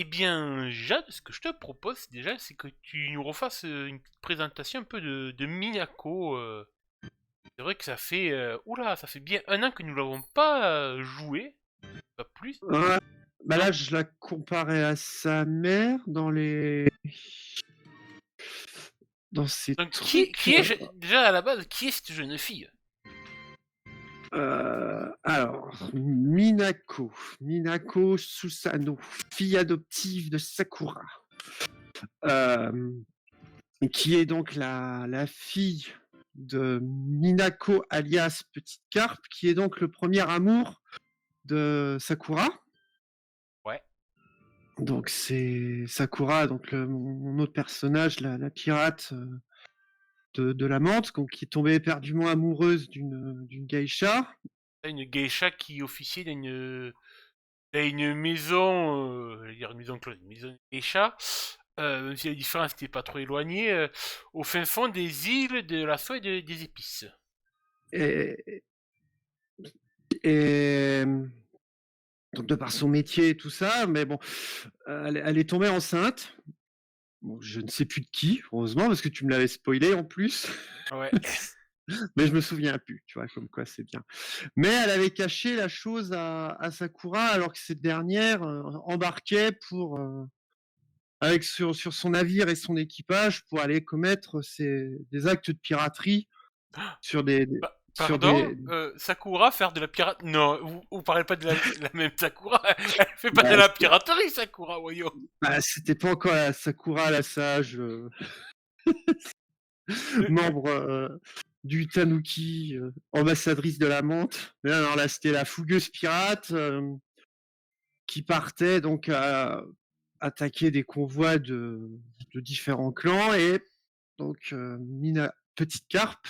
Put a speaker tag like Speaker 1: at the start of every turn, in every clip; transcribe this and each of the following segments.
Speaker 1: Eh bien, Jade, ce que je te propose déjà, c'est que tu nous refasses une petite présentation un peu de Minako. C'est vrai que ça fait, oula, ça fait bien 1 an que nous l'avons pas joué, pas plus.
Speaker 2: Ouais. Bah
Speaker 1: Donc,
Speaker 2: là, je la comparais à sa mère dans ces
Speaker 1: donc,
Speaker 2: trucs.
Speaker 1: déjà à la base, qui est cette jeune fille?
Speaker 2: Alors, Minako Susano, fille adoptive de Sakura, euh, qui est donc la fille de Minako alias Petite Carpe, qui est donc le premier amour de Sakura.
Speaker 1: Ouais.
Speaker 2: Donc c'est Sakura, donc mon autre personnage, la pirate de la menthe, qui est tombée éperdument amoureuse d'une geisha.
Speaker 1: T'as une geisha qui officiait dans une maison, j'allais dire une maison close, une maison de geisha. Même si la différence n'était pas trop éloignée, au fin fond des îles de la soie et des épices.
Speaker 2: Et, et donc de par son métier et tout ça, mais bon, elle est tombée enceinte. Bon, je ne sais plus de qui, heureusement, parce que tu me l'avais spoilé en plus.
Speaker 1: Ouais.
Speaker 2: Mais je me souviens plus, tu vois, comme quoi c'est bien. Mais elle avait caché la chose à Sakura alors que cette dernière embarquait sur son navire et son équipage pour aller commettre des actes de piraterie sur sur
Speaker 1: Pardon,
Speaker 2: des
Speaker 1: Sakura faire de la pirate. Non, vous parlez pas de la même Sakura. Elle fait pas de
Speaker 2: bah,
Speaker 1: la piraterie, Sakura, voyons.
Speaker 2: c'était pas encore la Sakura la sage
Speaker 1: Euh,
Speaker 2: membre du Tanuki, ambassadrice de la menthe. Mais alors là, c'était la fougueuse pirate qui partait donc à attaquer des convois de différents clans et donc Petite Carpe,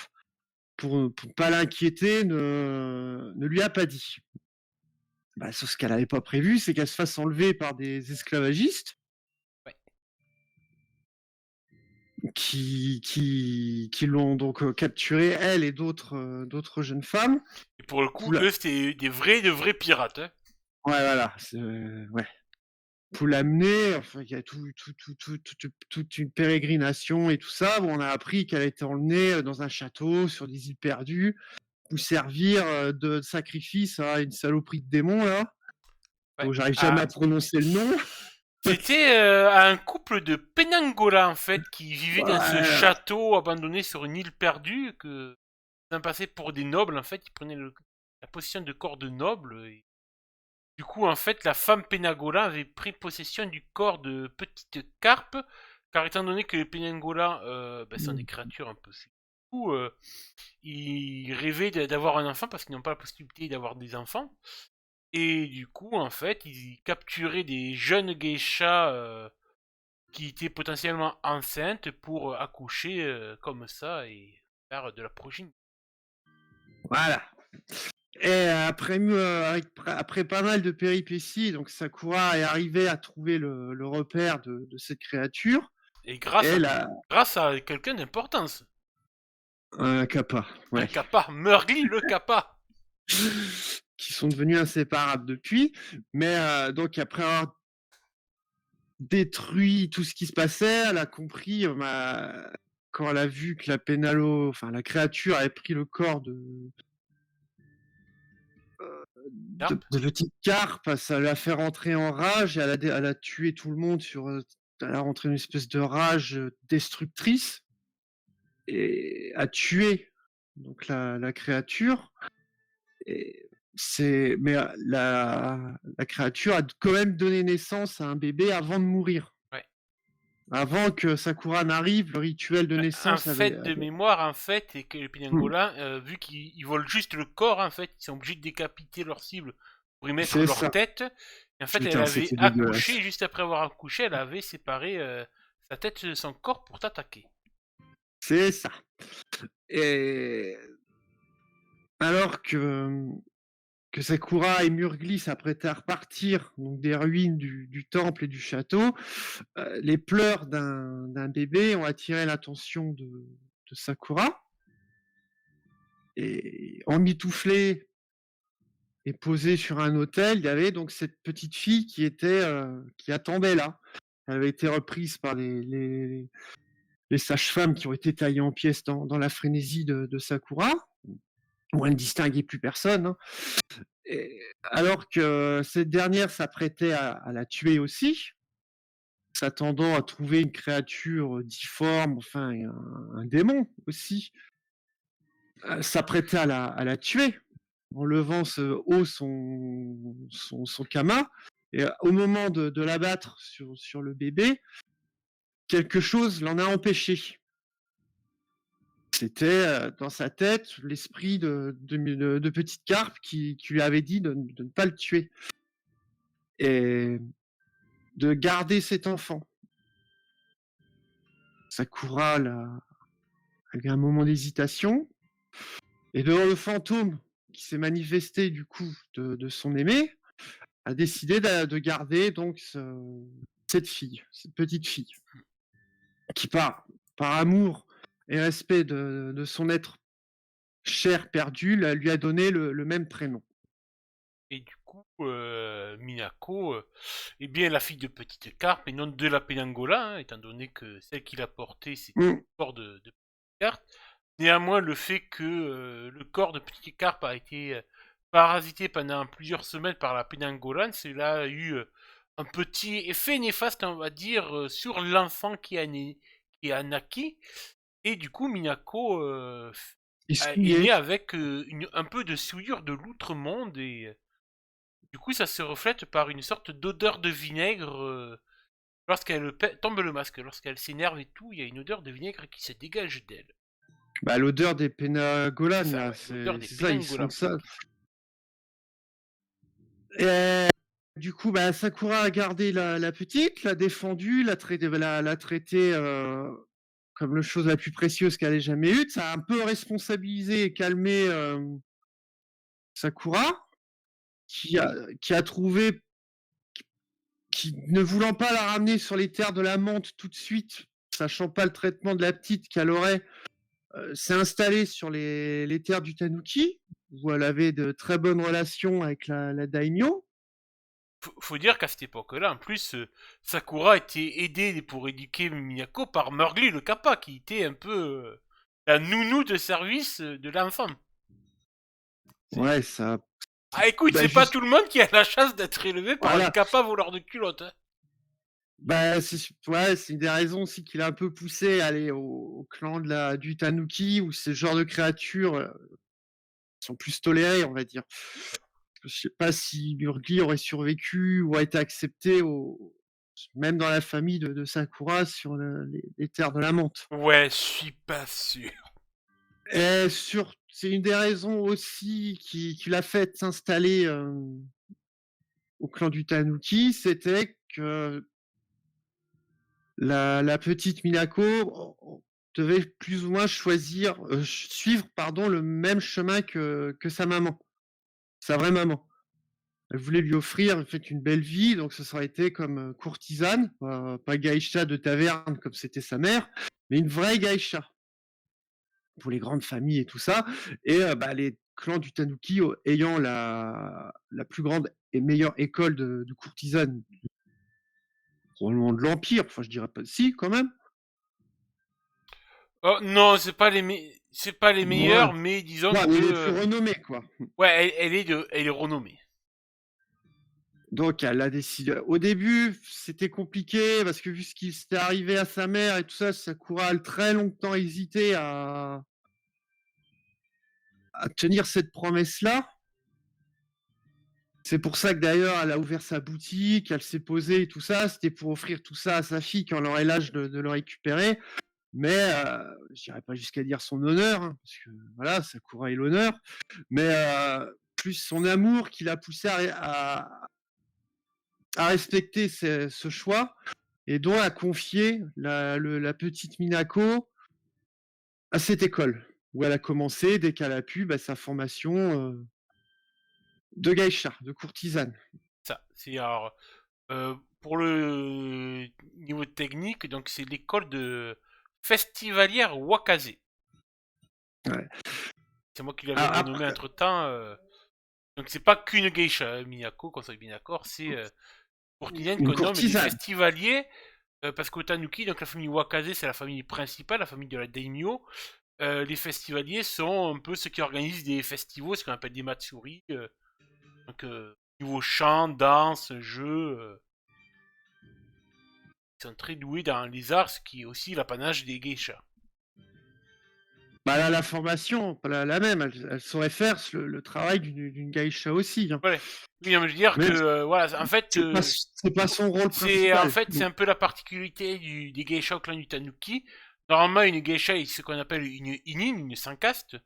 Speaker 2: pour ne pas l'inquiéter, ne lui a pas dit. Bah, sauf ce qu'elle n'avait pas prévu, c'est qu'elle se fasse enlever par des esclavagistes
Speaker 1: ouais.
Speaker 2: qui l'ont donc capturée, elle et d'autres jeunes femmes.
Speaker 1: Et pour le
Speaker 2: Pour
Speaker 1: coup,
Speaker 2: la...
Speaker 1: eux, c'était de vrais pirates. Hein.
Speaker 2: Ouais, voilà. Ouais. Pour l'amener, enfin, il y a toute une pérégrination et tout ça. Bon, on a appris qu'elle était emmenée dans un château sur des îles perdues pour servir de sacrifice à une saloperie de démon, là.
Speaker 1: Ouais.
Speaker 2: Donc, j'arrive jamais
Speaker 1: Ah,
Speaker 2: à prononcer le nom.
Speaker 1: c'était un couple de Penangola, en fait, qui vivait dans ce
Speaker 2: Ouais,
Speaker 1: château abandonné sur une île perdue, que ça passait pour des nobles, en fait. Ils prenaient la position de corps de nobles. Et du coup, en fait, la femme Pénagola avait pris possession du corps de Petite Carpe, car étant donné que les Pénagola sont des créatures un peu... Du coup, ils rêvaient d'avoir un enfant parce qu'ils n'ont pas la possibilité d'avoir des enfants. Et du coup, en fait, ils capturaient des jeunes geishas qui étaient potentiellement enceintes pour accoucher comme ça et faire de la progénie.
Speaker 2: voilà. Et après pas mal de péripéties, donc Sakura est arrivée à trouver le repère de cette créature.
Speaker 1: Et
Speaker 2: Et là,
Speaker 1: grâce à quelqu'un d'importance.
Speaker 2: un kappa,
Speaker 1: Un
Speaker 2: ouais.
Speaker 1: kappa, Murgly le kappa.
Speaker 2: Qui sont devenus inséparables depuis. Mais donc après avoir détruit tout ce qui se passait, elle a compris, quand elle a vu que la créature avait pris le corps
Speaker 1: Carpe.
Speaker 2: de petite carpe, ça l'a fait rentrer en rage et elle a tué tout le monde elle a rentré une espèce de rage destructrice et a tué donc la créature. Et mais la créature a quand même donné naissance à un bébé avant de mourir.
Speaker 1: Ouais.
Speaker 2: Avant que Sakura n'arrive, le rituel de
Speaker 1: En
Speaker 2: naissance
Speaker 1: fait, de mémoire, en fait, et que les Pénangolins, vu qu'ils volent juste le corps, en fait, ils sont obligés de décapiter leur cible pour y mettre
Speaker 2: C'est
Speaker 1: leur
Speaker 2: ça.
Speaker 1: tête. Et en fait, elle
Speaker 2: Putain,
Speaker 1: avait
Speaker 2: c'était dégueulasse.
Speaker 1: accouché, juste après avoir accouché, elle avait séparé sa tête de son corps pour t'attaquer.
Speaker 2: C'est ça. Et alors que Sakura et Murgly s'apprêtaient à repartir donc des ruines du temple et du château, les pleurs d'un bébé ont attiré l'attention de Sakura. Et emmitouflée et posée sur un autel, il y avait donc cette petite fille qui attendait là. Elle avait été reprise par les sages-femmes qui ont été taillées en pièces dans la frénésie de Sakura, où elle ne distinguait plus personne, hein. Et alors que cette dernière s'apprêtait à la tuer aussi, s'attendant à trouver une créature difforme, enfin un démon aussi, s'apprêtait à la tuer en levant haut son kama. Et au moment de l'abattre sur le bébé, quelque chose l'en a empêché. C'était dans sa tête l'esprit de Petite Carpe qui lui avait dit de ne pas le tuer et de garder cet enfant. Sakura a eu un moment d'hésitation et devant le fantôme qui s'est manifesté du coup de son aimé, a décidé de garder donc cette petite fille, qui par amour et respect de son être cher perdu, lui a donné le même prénom.
Speaker 1: Et du coup, Minako est bien la fille de Petite Carpe et non de la Pénangola, hein, étant donné que celle qui l'a portée, c'est le corps de Petite Carpe. Néanmoins, le fait que le corps de Petite Carpe a été parasité pendant plusieurs semaines par la Pénangola, cela a eu un petit effet néfaste, on va dire, sur l'enfant qui a naqué. Et du coup, Minako est née avec un peu de souillure de l'outre-monde et du coup, ça se reflète par une sorte d'odeur de vinaigre lorsqu'elle tombe le masque, lorsqu'elle s'énerve et tout, il y a une odeur de vinaigre qui se dégage d'elle.
Speaker 2: Bah, l'odeur des Pénagolan,
Speaker 1: Ça,
Speaker 2: là,
Speaker 1: ouais, l'odeur des
Speaker 2: c'est ça, ils
Speaker 1: Pénangola
Speaker 2: sont
Speaker 1: pour le
Speaker 2: ça.
Speaker 1: coup.
Speaker 2: Et du coup, bah, Sakura a gardé la petite, l'a défendue, l'a traitée comme la chose la plus précieuse qu'elle ait jamais eue. Ça a un peu responsabilisé et calmé Sakura, qui a trouvé, qui ne voulant pas la ramener sur les terres de la menthe tout de suite, sachant pas le traitement de la petite qu'elle aurait, s'est installée sur les terres du Tanuki, où elle avait de très bonnes relations avec la daimyo.
Speaker 1: Faut dire qu'à cette époque-là, en plus, Sakura était aidée pour éduquer Minako par Murgly le Kappa, qui était un peu la nounou de service de l'enfant.
Speaker 2: Ouais, ça.
Speaker 1: Ah écoute,
Speaker 2: Bah,
Speaker 1: c'est pas
Speaker 2: juste,
Speaker 1: tout le monde qui a la chance d'être élevé par un
Speaker 2: voilà.
Speaker 1: Kappa voleur de culottes. Hein.
Speaker 2: Bah, c'est une des raisons aussi qu'il a un peu poussé à aller au clan du Tanuki, où ce genre de créatures sont plus tolérées, on va dire. Je sais pas si Murgly aurait survécu ou a été accepté même dans la famille de Sakura sur les terres de la menthe.
Speaker 1: Ouais, je suis pas sûr.
Speaker 2: Et c'est une des raisons aussi qui l'a fait s'installer au clan du Tanuki, c'était que la petite Minako devait plus ou moins suivre pardon, le même chemin que sa maman, sa vraie maman. Elle voulait lui offrir en fait une belle vie, donc ça aurait été comme courtisane, pas geisha de taverne comme c'était sa mère, mais une vraie geisha pour les grandes familles et tout ça. Et bah, les clans du Tanuki ayant la plus grande et meilleure école de courtisanes probablement de l'Empire, enfin je dirais pas si quand même.
Speaker 1: Oh non, c'est pas les
Speaker 2: Ouais.
Speaker 1: meilleurs, mais disons
Speaker 2: Ouais,
Speaker 1: que
Speaker 2: mais les plus renommés, quoi.
Speaker 1: ouais, elle est renommée.
Speaker 2: Donc elle a décidé. Au début, c'était compliqué parce que vu ce qui s'était arrivé à sa mère et tout ça, Sakura a très longtemps hésité à tenir cette promesse-là. C'est pour ça que d'ailleurs, elle a ouvert sa boutique, elle s'est posée et tout ça. C'était pour offrir tout ça à sa fille quand elle aurait l'âge de le récupérer. Mais je n'irai pas jusqu'à dire son honneur, hein, parce que voilà, Sakura est l'honneur. Mais plus son amour qui l'a poussé à respecter ce choix et donc à confier la petite Minako à cette école où elle a commencé, dès qu'elle a pu, sa formation de geisha, de courtisane.
Speaker 1: Ça, c'est alors pour le niveau technique, donc c'est l'école de festivalière Wakaze.
Speaker 2: Ouais.
Speaker 1: C'est moi qui l'avais
Speaker 2: Ah,
Speaker 1: renommé entre temps. Donc c'est pas qu'une geisha, Minako, qu'on soit bien d'accord, c'est courtisane
Speaker 2: Une
Speaker 1: qu'on nomme des
Speaker 2: courtisane.
Speaker 1: festivaliers, parce qu'au Tanuki, donc la famille Wakaze, c'est la famille principale, la famille de la daimyo. Les festivaliers sont un peu ceux qui organisent des festivals, ce qu'on appelle des matsuri. Donc niveau chant, danse, jeu, ils sont très doués dans les arts, ce qui est aussi l'apanage des geishas.
Speaker 2: Bah là, la formation, pas la même, elle saurait faire le travail d'une geisha aussi, hein.
Speaker 1: Voilà. Oui, non, mais je veux dire
Speaker 2: Mais
Speaker 1: que voilà, en fait,
Speaker 2: c'est pas son rôle principal.
Speaker 1: c'est un peu la particularité des geishas au clan du Tanuki. Normalement, une geisha est ce qu'on appelle une inin, une sans caste.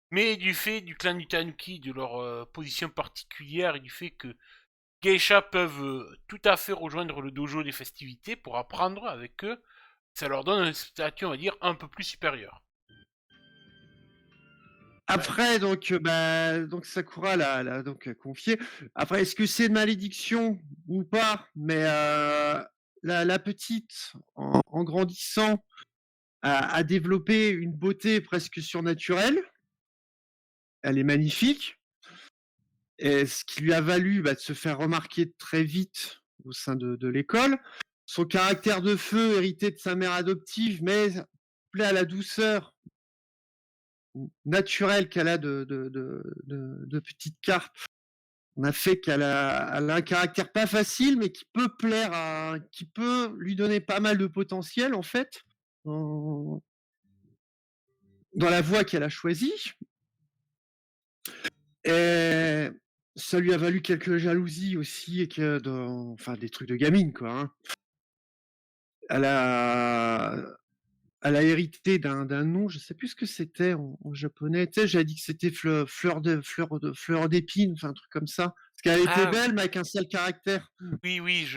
Speaker 1: Mais du fait du clan du Tanuki, de leur position particulière et du fait que geishas peuvent tout à fait rejoindre le dojo des festivités pour apprendre avec eux, ça leur donne un statut, on va dire, un peu plus supérieur.
Speaker 2: Après, donc Sakura l'a donc confié. Après, est-ce que c'est une malédiction ou pas? Mais la petite, en grandissant, a développé une beauté presque surnaturelle. Elle est magnifique. Et ce qui lui a valu de se faire remarquer très vite au sein de l'école. Son caractère de feu, hérité de sa mère adoptive, mais plaît à la douceur naturelle qu'elle a de petite carpe. On a fait qu'elle a un caractère pas facile, mais qui peut qui peut lui donner pas mal de potentiel en fait dans, dans la voie qu'elle a choisie. Et ça lui a valu quelques jalousies aussi et enfin des trucs de gamine quoi, hein. Elle a elle a hérité d'un nom, je sais plus ce que c'était en japonais. Tu sais, j'avais dit que c'était fleur d'épine, enfin un truc comme ça. Parce qu'elle était
Speaker 1: Ah
Speaker 2: belle, mais avec un sale caractère.
Speaker 1: oui, oui,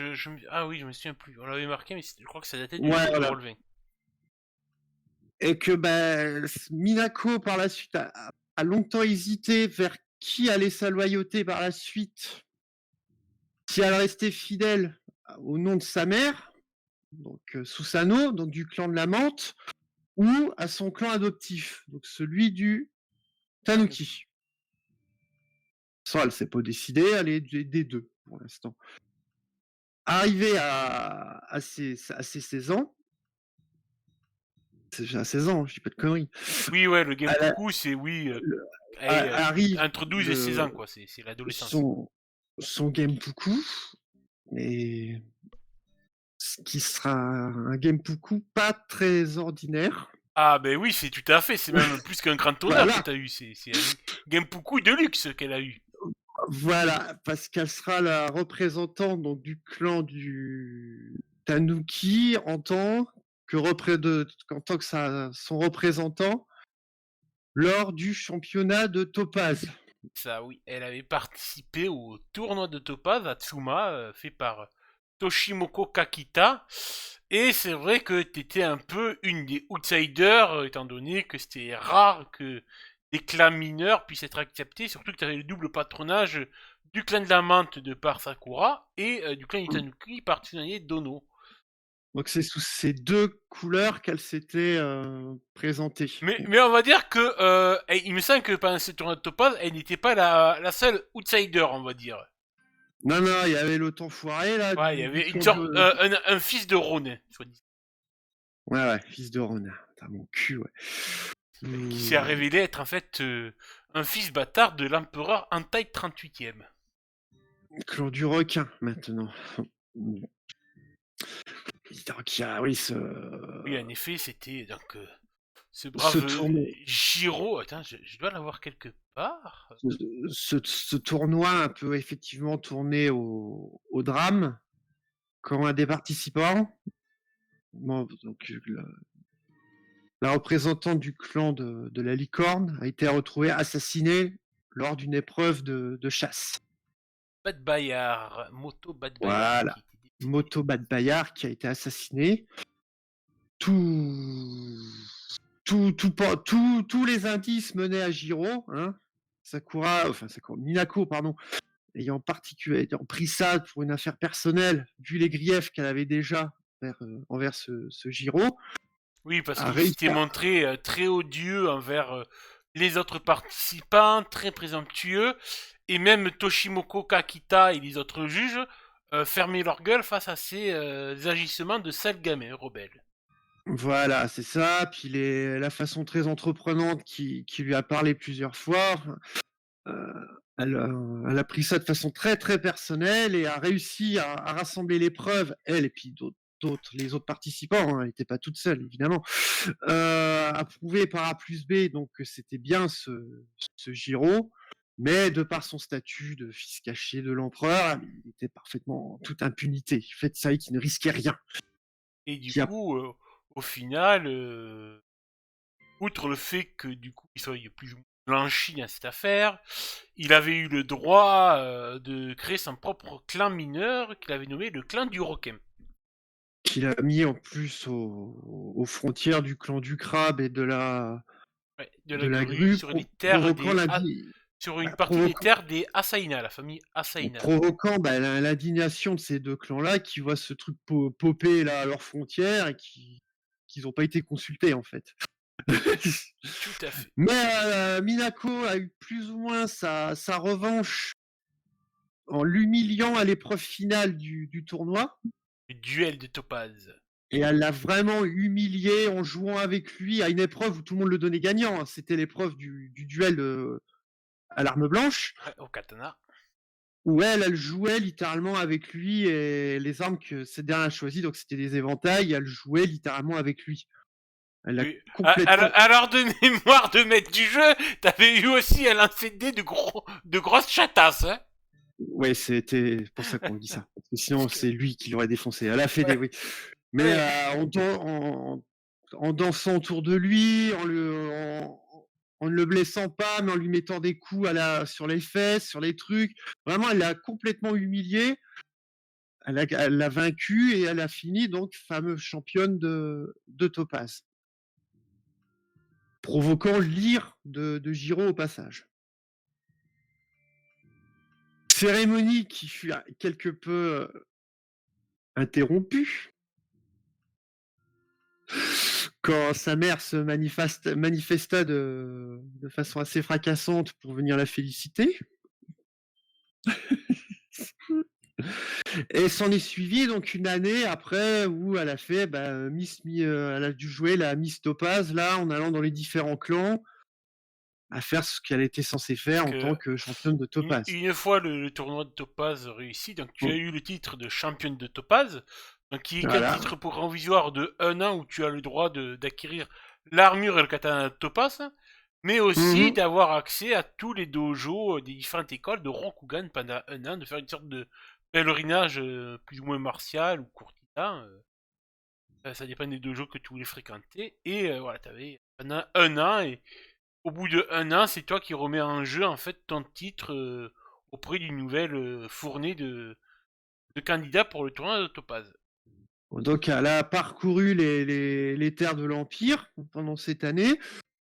Speaker 1: ah oui, je me souviens plus. On l'avait marqué, mais je crois que ça datait du
Speaker 2: Ouais,
Speaker 1: livre de
Speaker 2: voilà.
Speaker 1: Rolvin.
Speaker 2: Et que Minako par la suite a longtemps hésité vers qui allait sa loyauté par la suite. Si elle restait fidèle au nom de sa mère, donc Susanoo, donc du clan de la menthe, ou à son clan adoptif, donc celui du Tanuki. Ça, elle s'est pas décidée, elle est des deux pour l'instant. Arrivé à ses 16 ans, c'est déjà à 16 ans, je dis pas de conneries.
Speaker 1: Oui, ouais, le
Speaker 2: Elle
Speaker 1: Genpuku, c'est oui,
Speaker 2: arrive
Speaker 1: entre 12 et 16 ans, quoi. C'est l'adolescence.
Speaker 2: son Genpuku, mais ce qui sera un Genpuku pas très ordinaire.
Speaker 1: Ah, ben oui, c'est tout à fait. C'est même plus qu'un grand honneur que
Speaker 2: Voilà,
Speaker 1: t'as eu. C'est un Genpuku de luxe qu'elle a eu.
Speaker 2: voilà, parce qu'elle sera la représentante donc, du clan du Tanuki en tant que son représentant lors du championnat de Topaz.
Speaker 1: Ça, oui, elle avait participé au tournoi de Topaz à Tsuma, fait par Toshimoko Kakita. Et c'est vrai que t'étais un peu une des outsiders, étant donné que c'était rare que des clans mineurs puissent être acceptés, surtout que t'avais le double patronage du clan de la menthe de par Sakura et du clan Itanuki par Tsunade Dono.
Speaker 2: Donc c'est sous ces deux couleurs qu'elle s'était présentée.
Speaker 1: Mais on va dire que il me semble que pendant ce tournoi de Topaz, elle n'était pas la seule outsider, on va dire.
Speaker 2: Non, non, il y avait l'autre enfoiré là
Speaker 1: Ouais, il y
Speaker 2: du
Speaker 1: avait une
Speaker 2: clan
Speaker 1: sorte,
Speaker 2: de.
Speaker 1: un fils de Ronin, soit dit,
Speaker 2: Ouais, ouais, fils de Ron. T'as mon cul, ouais.
Speaker 1: qui s'est révélé être en fait un fils bâtard de l'empereur Antai 38e.
Speaker 2: Clan du requin maintenant. Donc il y a, oui,
Speaker 1: Oui, en effet, c'était donc ce
Speaker 2: ce
Speaker 1: brave
Speaker 2: tournoi,
Speaker 1: Giro. Attends, je dois l'avoir quelque part.
Speaker 2: ce tournoi un peu effectivement tourné au drame, quand un des participants, bon, donc, la représentante du clan de la licorne, a été retrouvée assassinée lors d'une épreuve de chasse.
Speaker 1: Bad Bayard, Moto Bad Bayard,
Speaker 2: Voilà,
Speaker 1: qui était décédé.
Speaker 2: Moto Bad Bayard qui a été assassiné. Tous les indices menaient à Jiro, hein. Minako, pardon, ayant pris ça pour une affaire personnelle, vu les griefs qu'elle avait déjà envers ce Jiro,
Speaker 1: Oui, parce
Speaker 2: a
Speaker 1: qu'il
Speaker 2: réussi
Speaker 1: s'était montré très odieux envers les autres participants, très présomptueux, et même Toshimoko Kakita et les autres juges fermaient leur gueule face à ces agissements de sales gamins rebelles.
Speaker 2: Voilà, c'est ça. Puis la façon très entreprenante qui lui a parlé plusieurs fois, euh, elle a pris ça de façon très très personnelle et a réussi à rassembler les preuves, elle et puis les autres participants, hein, elle n'était pas toute seule évidemment, à prouver par A plus B donc que c'était bien ce Giro, mais de par son statut de fils caché de l'empereur, il était parfaitement en toute impunité. Il fait de ça, qui ne risquait rien.
Speaker 1: Et du
Speaker 2: Qui a
Speaker 1: coup, au final, outre le fait que du coup il soit plus ou moins blanchi dans cette affaire, il avait eu le droit de créer son propre clan mineur qu'il avait nommé le clan du Roquem.
Speaker 2: qu'il a mis en plus aux frontières du clan du crabe et de la
Speaker 1: Ouais, de
Speaker 2: de
Speaker 1: la
Speaker 2: la
Speaker 1: grue
Speaker 2: grue,
Speaker 1: sur les terres
Speaker 2: provoquant
Speaker 1: des
Speaker 2: la
Speaker 1: sur une
Speaker 2: bah,
Speaker 1: partie des terres des Asaina, la famille Asaina.
Speaker 2: provoquant l'indignation de ces deux clans-là qui voient ce truc popper là à leurs frontières et qu'ils n'ont pas été consultés en fait.
Speaker 1: Tout à fait.
Speaker 2: Mais Minako a eu plus ou moins sa revanche en l'humiliant à l'épreuve finale du tournoi.
Speaker 1: Le duel de Topaz.
Speaker 2: Et elle l'a vraiment humilié en jouant avec lui à une épreuve où tout le monde le donnait gagnant, hein. C'était l'épreuve du duel à l'arme blanche,
Speaker 1: Ouais, au katana.
Speaker 2: où elle jouait littéralement avec lui et les armes que cette dernière a choisies, donc c'était des éventails, elle jouait littéralement avec lui. Elle l'a
Speaker 1: Oui.
Speaker 2: complètement.
Speaker 1: Alors de mémoire de maître du jeu, t'avais eu aussi un lancer de dés de grosses chatasses, hein.
Speaker 2: Ouais, c'était pour ça qu'on dit ça. Parce que sinon,
Speaker 1: Parce que...
Speaker 2: c'est lui qui l'aurait défoncé. Elle a fait des.
Speaker 1: Ouais,
Speaker 2: Oui. Mais
Speaker 1: ouais.
Speaker 2: en dansant autour de lui, en ne le blessant pas, mais en lui mettant des coups sur les fesses, sur les trucs. Vraiment, elle l'a complètement humilié. Elle l'a vaincu et elle a fini donc fameuse championne de Topaz, provoquant l'ire de Giro au passage. Cérémonie qui fut quelque peu interrompue quand sa mère se manifesta de façon assez fracassante pour venir la féliciter. Et s'en est suivi donc une année après où elle a fait elle a dû jouer la Miss Topaz là en allant dans les différents clans à faire ce qu'elle était censée faire en tant
Speaker 1: Que
Speaker 2: que championne de Topaz.
Speaker 1: une fois le tournoi de Topaz réussi, donc tu as
Speaker 2: Bon,
Speaker 1: eu le titre de championne de Topaz, donc qui est un
Speaker 2: voilà.
Speaker 1: titre provisoire de 1 an où tu as le droit d'acquérir l'armure et le katana de Topaz, mais aussi
Speaker 2: Mhm.
Speaker 1: d'avoir accès à tous les dojos des différentes écoles de Rokugan pendant 1 an, de faire une sorte de pèlerinage plus ou moins martial ou courtisan. Ça dépend des dojos que tu voulais fréquenter. Et voilà, tu avais pendant 1 an et au bout de 1 an, c'est toi qui remets en jeu en fait ton titre auprès d'une nouvelle fournée de candidats pour le tournoi de Topaz.
Speaker 2: Donc elle a parcouru les terres de l'Empire pendant cette année,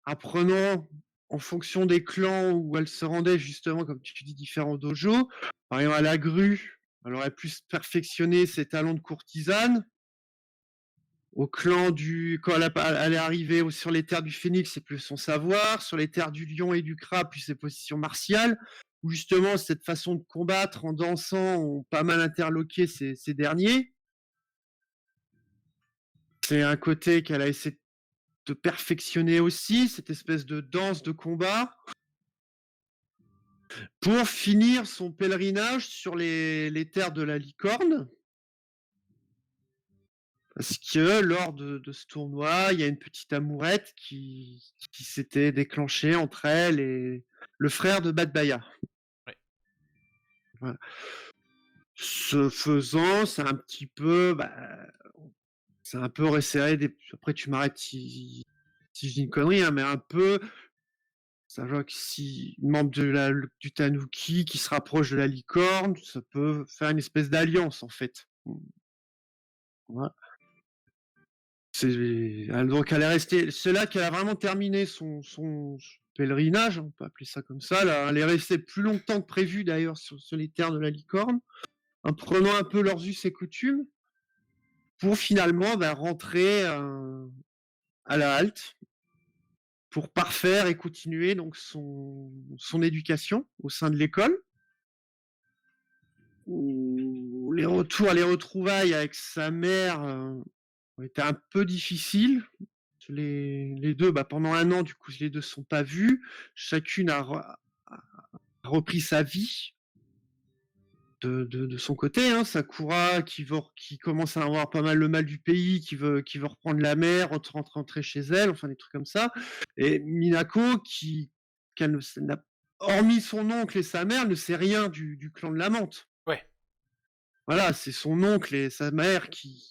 Speaker 2: apprenant en fonction des clans où elle se rendait justement, comme tu dis, différents dojos. Par exemple, à la grue, elle aurait pu perfectionner ses talents de courtisane. Au clan quand elle est arrivée sur les terres du Phénix, c'est plus son savoir. Sur les terres du Lion et du Crabe, plus ses positions martiales. Où justement, cette façon de combattre en dansant ont pas mal interloqué ces derniers. C'est un côté qu'elle a essayé de perfectionner aussi, cette espèce de danse de combat, pour finir son pèlerinage sur les terres de la licorne. Parce que lors de ce tournoi, il y a une petite amourette qui s'était déclenchée entre elle et le frère de Badbaya.
Speaker 1: Ouais.
Speaker 2: Voilà. Ce faisant, c'est un peu resserré. Après, tu m'arrêtes si je dis une connerie, hein, mais un peu. Ça veut que si membre du Tanuki qui se rapproche de la licorne, ça peut faire une espèce d'alliance en fait. Voilà. Donc elle est restée. C'est là qu'elle a vraiment terminé son pèlerinage, on peut appeler ça comme ça. Là, elle est restée plus longtemps que prévu d'ailleurs sur les terres de la licorne, en prenant un peu leurs us et coutumes, pour finalement rentrer à la halte pour parfaire et continuer donc son éducation au sein de l'école. Où les retrouvailles avec sa mère ont été un peu difficiles. Les deux, pendant un an, du coup, les deux ne sont pas vus. Chacune a repris sa vie de son côté. Hein. Sakura qui commence à avoir pas mal le mal du pays, qui veut reprendre la mer, rentrer chez elle, enfin des trucs comme ça. Et Minako qui n'a, hormis son oncle et sa mère, ne sait rien du clan de la menthe.
Speaker 1: Ouais.
Speaker 2: Voilà, c'est son oncle et sa mère qui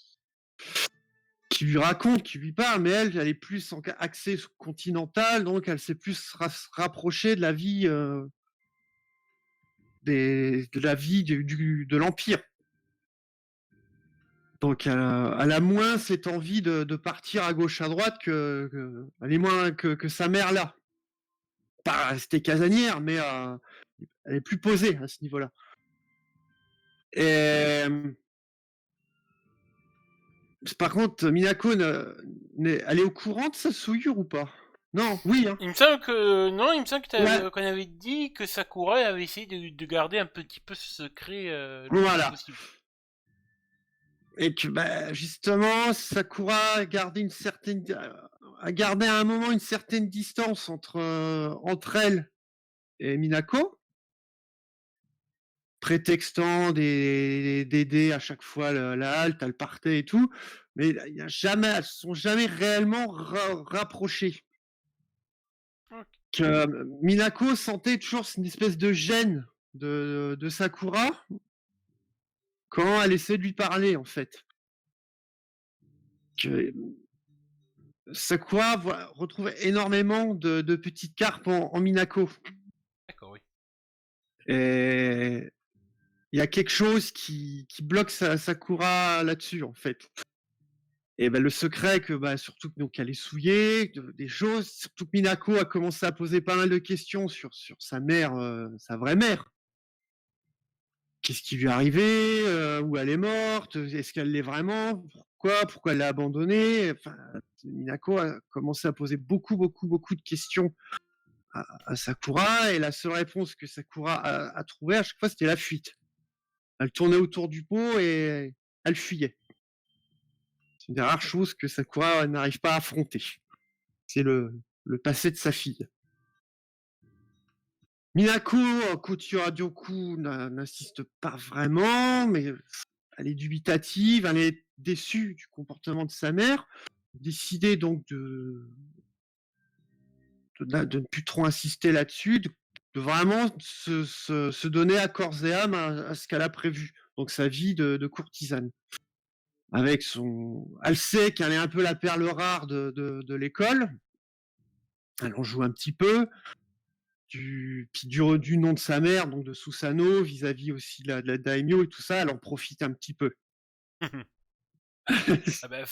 Speaker 2: lui raconte, qui lui parle, mais elle est plus axée continentale, donc elle s'est plus rapprochée de la vie de l'Empire. Donc elle a moins cette envie de partir à gauche à droite elle est moins que sa mère là. Pas rester casanière, mais elle est plus posée à ce niveau-là. Et par contre, Minako, elle est au courant de sa souillure ou pas? Non, oui. Hein.
Speaker 1: Il me semble que qu'on avait dit que Sakura avait essayé de garder un petit peu ce secret le plus possible.
Speaker 2: Et que justement, Sakura a gardé à un moment une certaine distance entre elle et Minako, prétextant d'aider à chaque fois la halte, elle partait et tout, mais elles ne sont jamais réellement rapprochées. Que Minako sentait toujours une espèce de gêne de Sakura quand elle essaie de lui parler, en fait. Que Sakura retrouve énormément de petites carpes en Minako.
Speaker 1: D'accord, oui.
Speaker 2: Et il y a quelque chose qui bloque Sakura là-dessus, en fait. Et le secret, surtout qu'elle est souillée, des choses, surtout que Minako a commencé à poser pas mal de questions sur sa mère, sa vraie mère. Qu'est-ce qui lui est arrivé, où elle est morte, est-ce qu'elle l'est vraiment, pourquoi elle l'a abandonnée. Enfin, Minako a commencé à poser beaucoup de questions à Sakura, et la seule réponse que Sakura a trouvée à chaque fois, c'était la fuite. Elle tournait autour du pot et elle fuyait. C'est une des rares choses que Sakura n'arrive pas à affronter. C'est le passé de sa fille. Minako, coach Radioku, n'insiste pas vraiment, mais elle est dubitative, elle est déçue du comportement de sa mère, décidée donc de ne plus trop insister là-dessus, de vraiment se donner à corps et âme à ce qu'elle a prévu, donc sa vie de courtisane. Avec elle sait qu'elle est un peu la perle rare de l'école, elle en joue un petit peu, du nom de sa mère, donc de Susanoo, vis-à-vis aussi de la daimyo et tout ça, elle en profite un petit peu.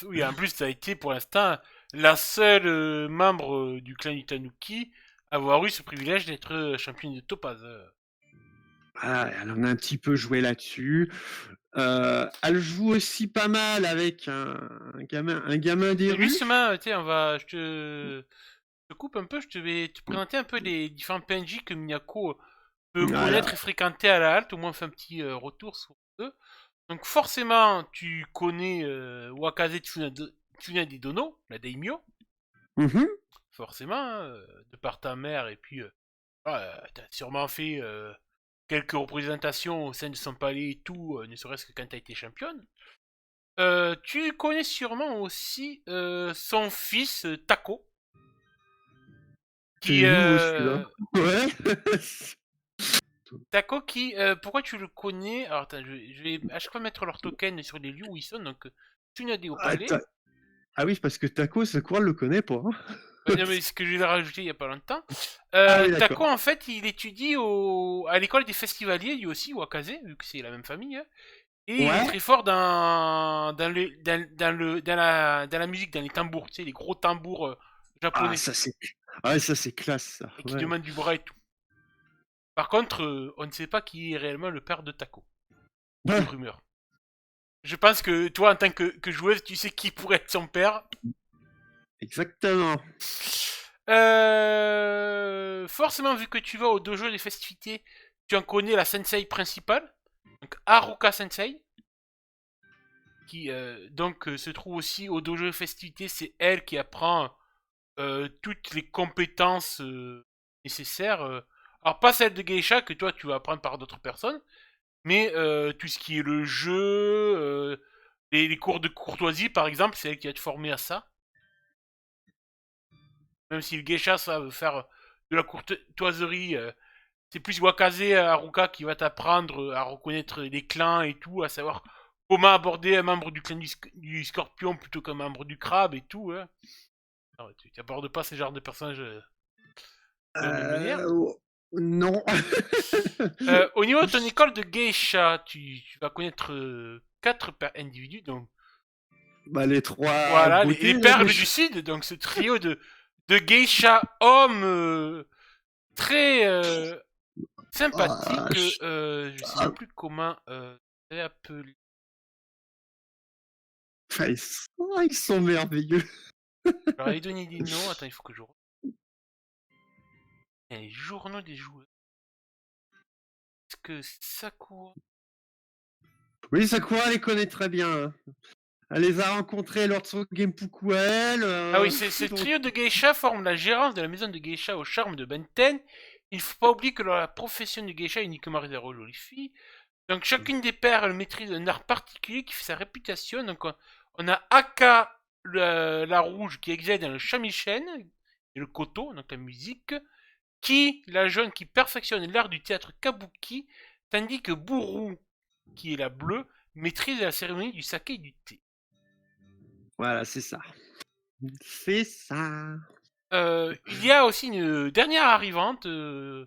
Speaker 1: Oui, en plus, ça a été pour l'instant la seule membre du clan du Tanuki à avoir eu ce privilège d'être championne de Topaz.
Speaker 2: Elle en a un petit peu joué là-dessus. Elle joue aussi pas mal avec un gamin des rues.
Speaker 1: Justement, je te coupe un peu, je vais te présenter un peu les différents PNJ que Miyako peut connaître et fréquenter à la halte, au moins fait un petit retour sur eux. Donc forcément, tu connais Wakaze Tsunade Dono, la daimyo. Forcément, de par ta mère, et puis t'as sûrement fait quelques représentations au sein de son palais et tout, ne serait-ce que quand t'as été championne. Tu connais sûrement aussi son fils Tako. Qui,
Speaker 2: ouais.
Speaker 1: Tako qui, pourquoi tu le connais? Alors attends, je vais à chaque fois mettre leur token sur les lieux où ils sont, donc Tsunade au palais.
Speaker 2: Ah oui, parce que Tako, Sakura le connaît pas. Hein.
Speaker 1: Non mais c'est ce que je l'ai rajouté il y a pas longtemps. Tako en fait il étudie à l'école des festivaliers lui aussi, Wakaze, vu que c'est la même famille. Hein. Et il est très fort dans la musique, dans les tambours, tu sais, les gros tambours japonais.
Speaker 2: Ah ça c'est classe ça.
Speaker 1: Et qui demandent du bras et tout. Par contre, on ne sait pas qui est réellement le père de Tako. C'est une rumeur. Je pense que toi, en tant que joueuse, tu sais qui pourrait être son père.
Speaker 2: Exactement.
Speaker 1: Forcément, vu que tu vas au dojo des festivités, tu en connais la sensei principale, donc Haruka Sensei, qui se trouve aussi au dojo des festivités. C'est elle qui apprend toutes les compétences nécessaires. Alors pas celles de geisha que toi tu vas apprendre par d'autres personnes, mais tout ce qui est le jeu, les cours de courtoisie par exemple, c'est elle qui va te former à ça. Même si le geisha ça veut faire de la courtoiserie, c'est plus Wakaze Haruka qui va t'apprendre à reconnaître les clans et tout, à savoir comment aborder un membre du clan du scorpion plutôt qu'un membre du crabe et tout. Hein. Alors, tu n'abordes pas ce genre de personnages de la même manière.
Speaker 2: Non.
Speaker 1: Au niveau de ton école de geisha, tu vas connaître 4 individus, donc
Speaker 2: Bah, les 3
Speaker 1: voilà, les
Speaker 2: beautés, là,
Speaker 1: perles du Sud, donc ce trio de geisha hommes très
Speaker 2: Ah,
Speaker 1: sympathiques. Je sais même plus comment c'est appelé.
Speaker 2: ils sont merveilleux.
Speaker 1: Alors, les donner des noms, attends, il faut que je. Les journaux des joueurs. Est-ce que Sakura.
Speaker 2: Oui, Sakura les connaît très bien. Hein. Elle les a rencontrés lors de son Genpuku à elle.
Speaker 1: Ah oui, ce trio de geisha forme la gérance de la maison de geisha au charme de Benten. Il ne faut pas oublier que la profession de geisha est uniquement réservée aux jolies filles. Donc chacune des perles maîtrise un art particulier qui fait sa réputation. Donc on a Aka, la rouge, qui excelle dans le shamisen et le koto, donc la musique. Ki, la jaune, qui perfectionne l'art du théâtre kabuki. Tandis que Buru, qui est la bleue, maîtrise la cérémonie du saké et du thé.
Speaker 2: Voilà, c'est ça. C'est ça.
Speaker 1: Il y a aussi une dernière arrivante. Alors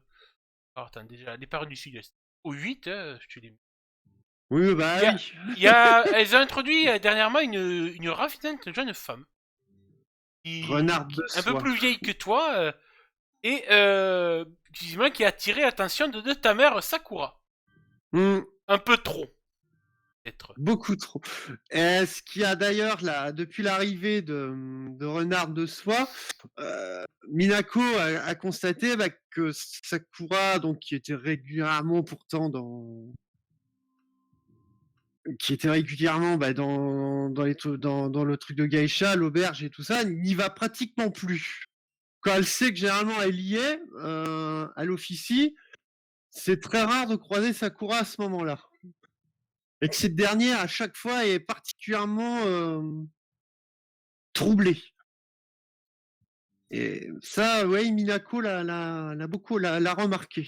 Speaker 1: attends, déjà, départ du sud-est. Au 8, je te l'ai mis.
Speaker 2: Oui, bah oui.
Speaker 1: Elles ont introduit dernièrement une ravissante jeune femme.
Speaker 2: Renard de
Speaker 1: Un peu
Speaker 2: soie.
Speaker 1: plus vieille que toi. Et justement qui a attiré l'attention de ta mère Sakura. Un peu trop. Peut-être.
Speaker 2: Beaucoup trop. Ce qu'il y a d'ailleurs, là, depuis l'arrivée de Renard de soie, Minako a constaté que Sakura, donc qui était régulièrement pourtant dans le truc de geisha, l'auberge et tout ça, n'y va pratiquement plus. Quand elle sait que généralement elle y est, elle officie, c'est très rare de croiser Sakura à ce moment-là. Et que cette dernière, à chaque fois, est particulièrement troublée. Et ça, ouais, Minako l'a beaucoup l'a remarqué.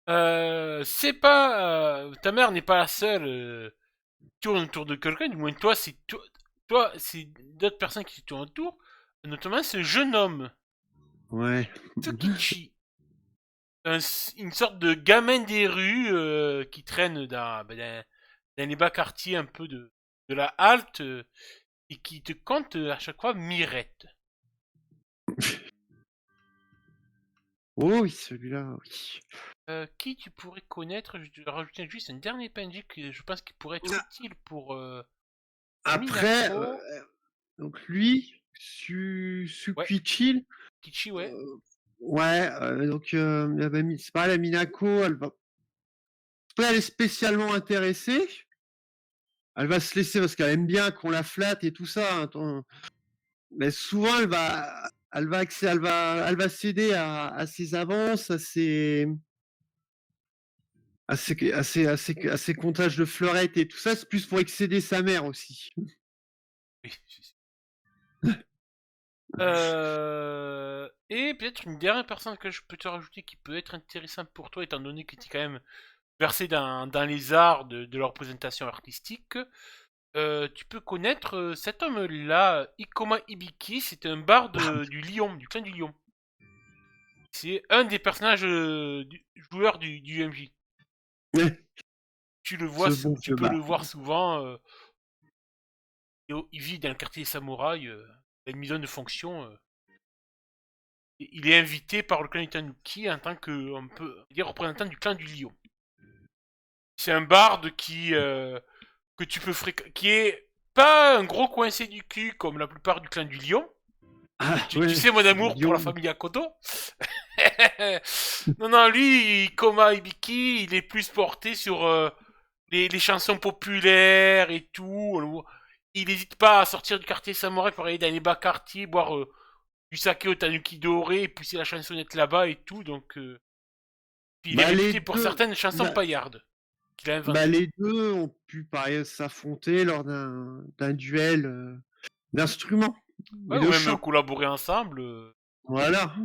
Speaker 1: C'est pas. Ta mère n'est pas la seule qui tourne autour de quelqu'un, du moins toi, c'est d'autres personnes qui tournent autour, notamment ce jeune homme,
Speaker 2: Ouais.
Speaker 1: Tokichi. Une sorte de gamin des rues qui traîne dans les bas quartiers un peu de la halte et qui te compte à chaque fois Mirette.
Speaker 2: Oh oui, celui-là, oui.
Speaker 1: Qui tu pourrais connaître? Je vais rajouter juste un dernier PNJ que je pense qu'il pourrait être utile pour
Speaker 2: Après,
Speaker 1: Minako.
Speaker 2: donc lui,
Speaker 1: Ouais,
Speaker 2: Sukichi,
Speaker 1: Kichi, ouais.
Speaker 2: ouais, donc c'est pas la Minako, elle est spécialement intéressée. Elle va se laisser parce qu'elle aime bien qu'on la flatte et tout ça. Hein, mais souvent, elle va céder à ses avances, à ses comptages de fleurettes et tout ça. C'est plus pour excéder sa mère aussi.
Speaker 1: Oui, et peut-être une dernière personne que je peux te rajouter qui peut être intéressante pour toi, étant donné que tu es quand même versé dans les arts de leur représentation artistique. Tu peux connaître cet homme-là, Ikoma Ibiki, c'est un barde du Lion, du clan du Lion. C'est un des personnages joueurs du MJ. Tu le vois,
Speaker 2: Bon
Speaker 1: tu
Speaker 2: vieux
Speaker 1: peux le
Speaker 2: bar.
Speaker 1: voir souvent. Il vit dans le quartier samouraï, il a une mission de fonction. Il est invité par le clan Itanuki en tant que, on peut dire, représentant du clan du Lion. C'est un barde que tu peux qui est pas un gros coincé du cul comme la plupart du clan du Lion,
Speaker 2: Ah
Speaker 1: Tu
Speaker 2: ouais,
Speaker 1: sais mon amour pour la
Speaker 2: Lyon.
Speaker 1: famille Akodo. Non, non, lui, Koma Ibiki, il est plus porté sur les chansons populaires et tout. Il n'hésite pas à sortir du quartier samouraï pour aller dans les bas quartiers, boire du saké au tanuki doré, et pousser la chansonnette là-bas et tout. Donc, puis il est
Speaker 2: Bah les
Speaker 1: réputé pour
Speaker 2: deux,
Speaker 1: certaines chansons
Speaker 2: bah,
Speaker 1: paillardes qu'il a
Speaker 2: bah,
Speaker 1: inventées.
Speaker 2: les deux ont pu pareil s'affronter lors d'un duel d'instruments
Speaker 1: Ouais,
Speaker 2: et
Speaker 1: ou
Speaker 2: de
Speaker 1: même
Speaker 2: chants.
Speaker 1: collaborer ensemble.
Speaker 2: Voilà.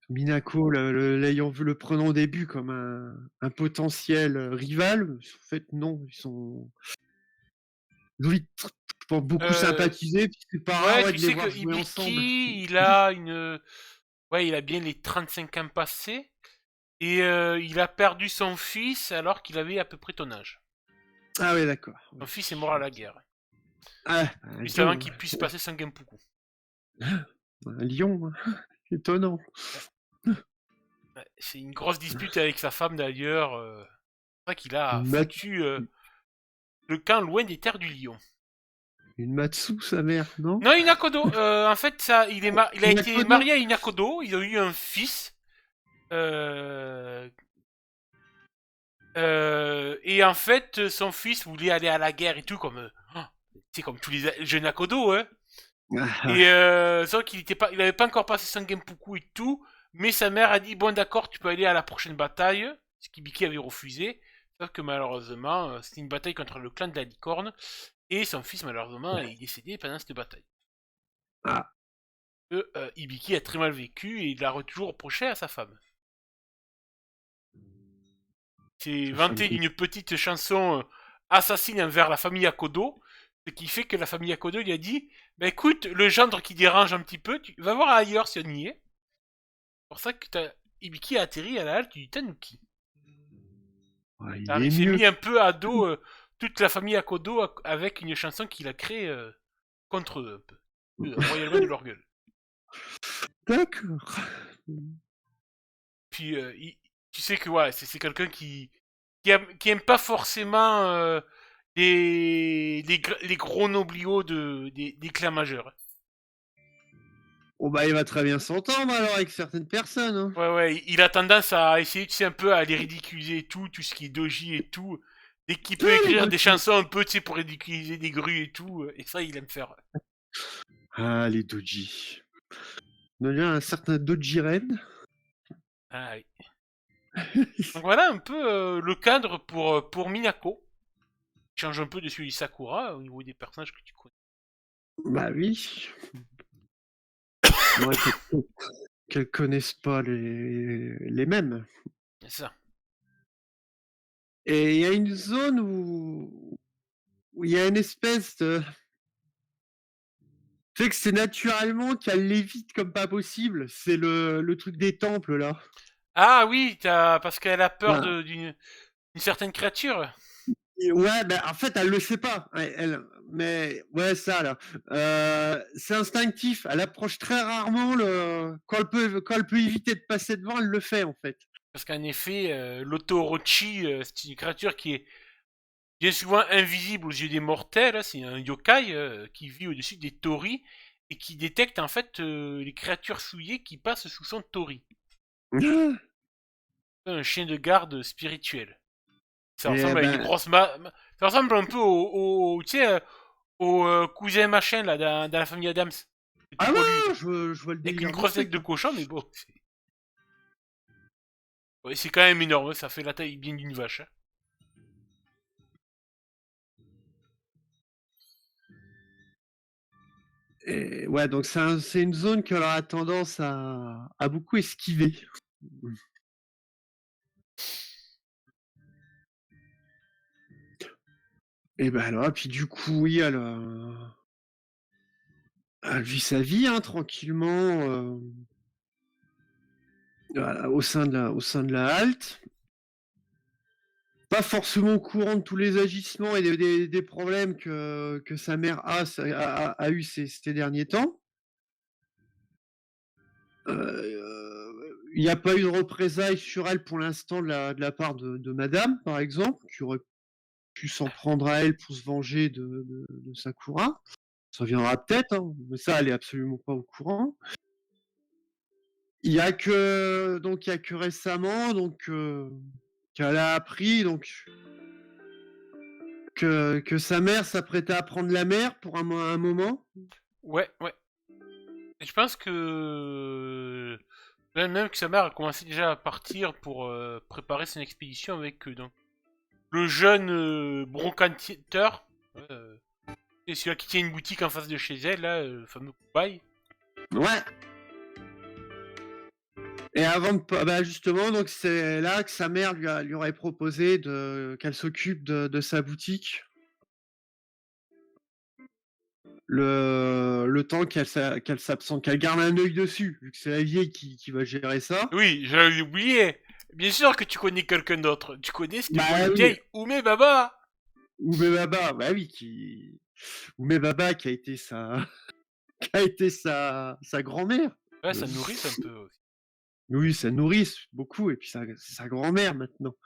Speaker 2: Minako, l'ayant vu le prenant au début comme un potentiel rival, en fait non, ils ont vite, je pense, beaucoup
Speaker 1: Euh,
Speaker 2: sympathisé, puis c'est pas rare
Speaker 1: ouais,
Speaker 2: ouais,
Speaker 1: tu
Speaker 2: de les
Speaker 1: sais que
Speaker 2: voir jouer ensemble.
Speaker 1: Ibiki, il a une. Ouais, il a bien les 35 ans passés. Et il a perdu son fils alors qu'il avait à peu près ton âge.
Speaker 2: Ah ouais, d'accord.
Speaker 1: Son
Speaker 2: Oui.
Speaker 1: fils est mort à la guerre,
Speaker 2: Ah, un
Speaker 1: juste avant
Speaker 2: lion,
Speaker 1: qu'il puisse passer son Genpuku.
Speaker 2: un lion, étonnant.
Speaker 1: Ouais, c'est une grosse dispute avec sa femme d'ailleurs. C'est vrai qu'il a
Speaker 2: Une, mat
Speaker 1: foutu le camp loin des terres du lion.
Speaker 2: une Matsu, sa mère, non?
Speaker 1: Non, Inakodo. En fait, ça, il a
Speaker 2: Une
Speaker 1: été
Speaker 2: Akodo?
Speaker 1: marié à Inakodo. Ils ont eu un fils. Euh, et en fait, son fils voulait aller à la guerre et tout, comme c'est comme tous les jeunes Akodo, hein.
Speaker 2: Ah,
Speaker 1: Et c'est vrai qu'il était pas, il avait pas encore passé son Genpuku et tout, mais sa mère a dit bon d'accord, tu peux aller à la prochaine bataille, ce qu'Ibiki avait refusé. Sauf que malheureusement, c'était une bataille contre le clan de la licorne, et son fils malheureusement est décédé pendant cette bataille.
Speaker 2: ah,
Speaker 1: Ibiki a très mal vécu et il l'a toujours reproché à sa femme. C'est
Speaker 2: sa femme
Speaker 1: vanté d'une petite chanson assassine envers la famille Akodo, ce qui fait que la famille Akodo lui a dit bah écoute, le gendre qui dérange un petit peu, tu vas voir ailleurs si on y est. C'est pour ça que Ibiki a atterri à la halte du Tanuki.
Speaker 2: ouais, il
Speaker 1: Alors,
Speaker 2: est
Speaker 1: il s'est
Speaker 2: mieux.
Speaker 1: mis un peu à dos toute la famille Akodo avec une chanson qu'il a créée contre eux, un peu, royalement de leur gueule.
Speaker 2: D'accord.
Speaker 1: Puis, tu sais que ouais, c'est quelqu'un qui aime pas forcément les gros nobliaux des clans majeurs.
Speaker 2: Bon bah il va très bien s'entendre alors avec certaines personnes. Hein.
Speaker 1: Ouais, ouais, il a tendance à essayer, tu sais, un peu à les ridiculiser et tout ce qui est doji et tout. Dès qu'il
Speaker 2: Ah,
Speaker 1: peut
Speaker 2: les
Speaker 1: écrire des
Speaker 2: doji.
Speaker 1: chansons un peu, tu sais, pour ridiculiser des grues et tout, et ça, il aime faire.
Speaker 2: Ah, les doji. On a un certain Dojiren.
Speaker 1: Ah oui. Donc voilà un peu le cadre pour Minako. Il change un peu de celui de Sakura au niveau des personnages que tu connais.
Speaker 2: Bah oui. Moi, qu'elles connaissent pas les mêmes.
Speaker 1: C'est ça.
Speaker 2: Et il y a une zone où il y a une espèce de. Tu sais que c'est naturellement qu'elle lévite comme pas possible. C'est le truc des temples là.
Speaker 1: Ah oui, parce qu'elle a peur
Speaker 2: Voilà.
Speaker 1: d'une certaine créature.
Speaker 2: Et ouais, bah, en fait, elle le sait pas. Mais ouais, ça là. C'est instinctif. Elle approche très rarement quand elle peut éviter de passer devant, elle le fait en fait.
Speaker 1: Parce qu'en effet, l'Otorochi, c'est une créature qui est bien souvent invisible aux yeux des mortels. Hein. C'est un yokai qui vit au-dessus des torii et qui détecte en fait les créatures souillées qui passent sous son tori. Un chien de garde spirituel. Ça
Speaker 2: Et
Speaker 1: ressemble à une
Speaker 2: ben,
Speaker 1: grosse ça ressemble un peu tu sais, au cousin machin là dans la famille Adams. Le
Speaker 2: ah
Speaker 1: petit poilu.
Speaker 2: ouais, je vois le
Speaker 1: Avec une
Speaker 2: délire du
Speaker 1: grosse tête
Speaker 2: truc.
Speaker 1: de cochon, mais bon. Ouais, c'est quand même énorme, ça fait la taille bien d'une vache. Hein.
Speaker 2: Et ouais, donc c'est une zone qu'elle aura tendance à beaucoup esquiver. Et ben là, puis du coup, oui, elle vit sa vie hein, tranquillement au sein de la halte. Pas forcément au courant de tous les agissements et des problèmes que sa mère a eu ces derniers temps. Il n'y a pas eu de représailles sur elle pour l'instant de la part de madame, par exemple, qui aurait pu s'en prendre à elle pour se venger de Sakura. Ça viendra peut-être, hein, mais ça, elle est absolument pas au courant. Il y a que récemment, qu'elle a appris que sa mère s'apprêtait à prendre la mer pour un moment.
Speaker 1: Ouais, ouais. Et je pense que même que sa mère a commencé déjà à partir pour préparer son expédition avec donc le jeune brocanteur, et celui-là qui tient une boutique en face de chez elle, là, le fameux Poupaille.
Speaker 2: Ouais. Et avant bah justement, donc c'est là que sa mère lui aurait proposé qu'elle s'occupe de sa boutique. Le temps qu'elle s'absente, qu'elle garde un œil dessus, vu que c'est la vieille qui va gérer ça.
Speaker 1: Oui, j'avais oublié. Bien sûr que tu connais quelqu'un d'autre. Tu connais cette
Speaker 2: Bah
Speaker 1: bonne
Speaker 2: oui,
Speaker 1: vieille Oumé Baba.
Speaker 2: Oumé Baba, bah oui, Oumé Baba qui a été sa grand-mère.
Speaker 1: Ouais, ça nourrit un peu aussi.
Speaker 2: Oui, sa nourrice, beaucoup, et puis c'est sa grand-mère maintenant.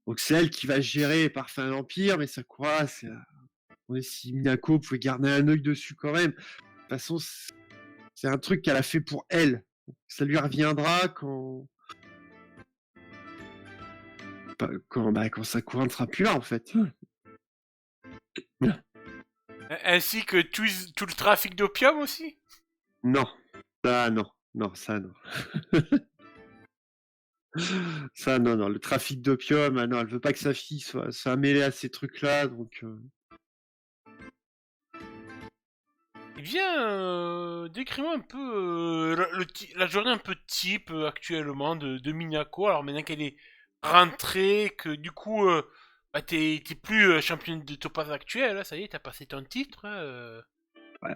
Speaker 2: Donc c'est elle qui va gérer Parfum l'Empire, mais Sakura, si Minako pouvait garder un œil dessus quand même. De toute façon, c'est un truc qu'elle a fait pour elle. Ça lui reviendra quand Sakura ne sera plus là, en fait.
Speaker 1: Ainsi que tout le trafic d'opium aussi.
Speaker 2: Non, ça non, non, ça non. Ça non, non, le trafic d'opium, ah non, elle veut pas que sa fille soit mêlée à ces trucs-là, donc...
Speaker 1: Eh bien, décris-moi un peu la journée un peu type actuellement de Minako. Alors maintenant qu'elle est rentrée, que du coup, bah, t'es plus championne de Topaz actuelle, hein, ça y est, t'as passé ton titre. Hein,
Speaker 2: Ouais.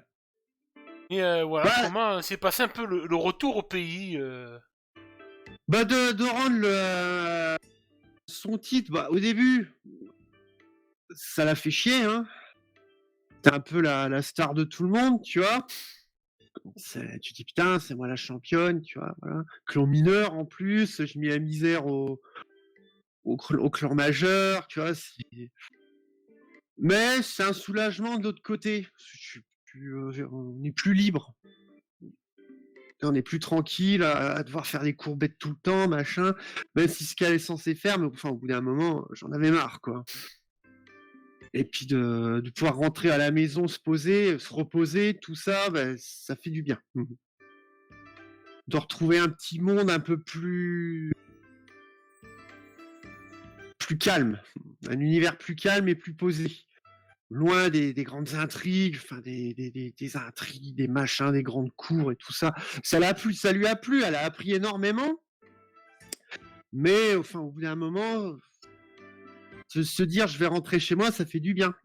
Speaker 1: Et voilà,
Speaker 2: Bah,
Speaker 1: comment s'est passé un peu le retour au pays
Speaker 2: bah de rendre son titre, bah, au début, ça l'a fait chier, hein. C'était un peu la star de tout le monde, tu vois. Tu dis putain, c'est moi la championne, tu vois. Voilà. Clan mineur en plus, je mis la misère au clan majeur, tu vois. Mais c'est un soulagement de l'autre côté. On est plus libre. On est plus tranquille à devoir faire des courbettes tout le temps, machin. Même si ce qu'elle est censée faire, mais enfin, au bout d'un moment, j'en avais marre, quoi. Et puis de pouvoir rentrer à la maison, se poser, se reposer, tout ça, ben, ça fait du bien. De retrouver un petit monde un peu plus calme, un univers plus calme et plus posé, loin des grandes intrigues, enfin des intrigues, des machins, des grandes cours et tout ça. Ça lui a plu, elle a appris énormément, mais enfin au bout d'un moment, se dire je vais rentrer chez moi, ça fait du bien.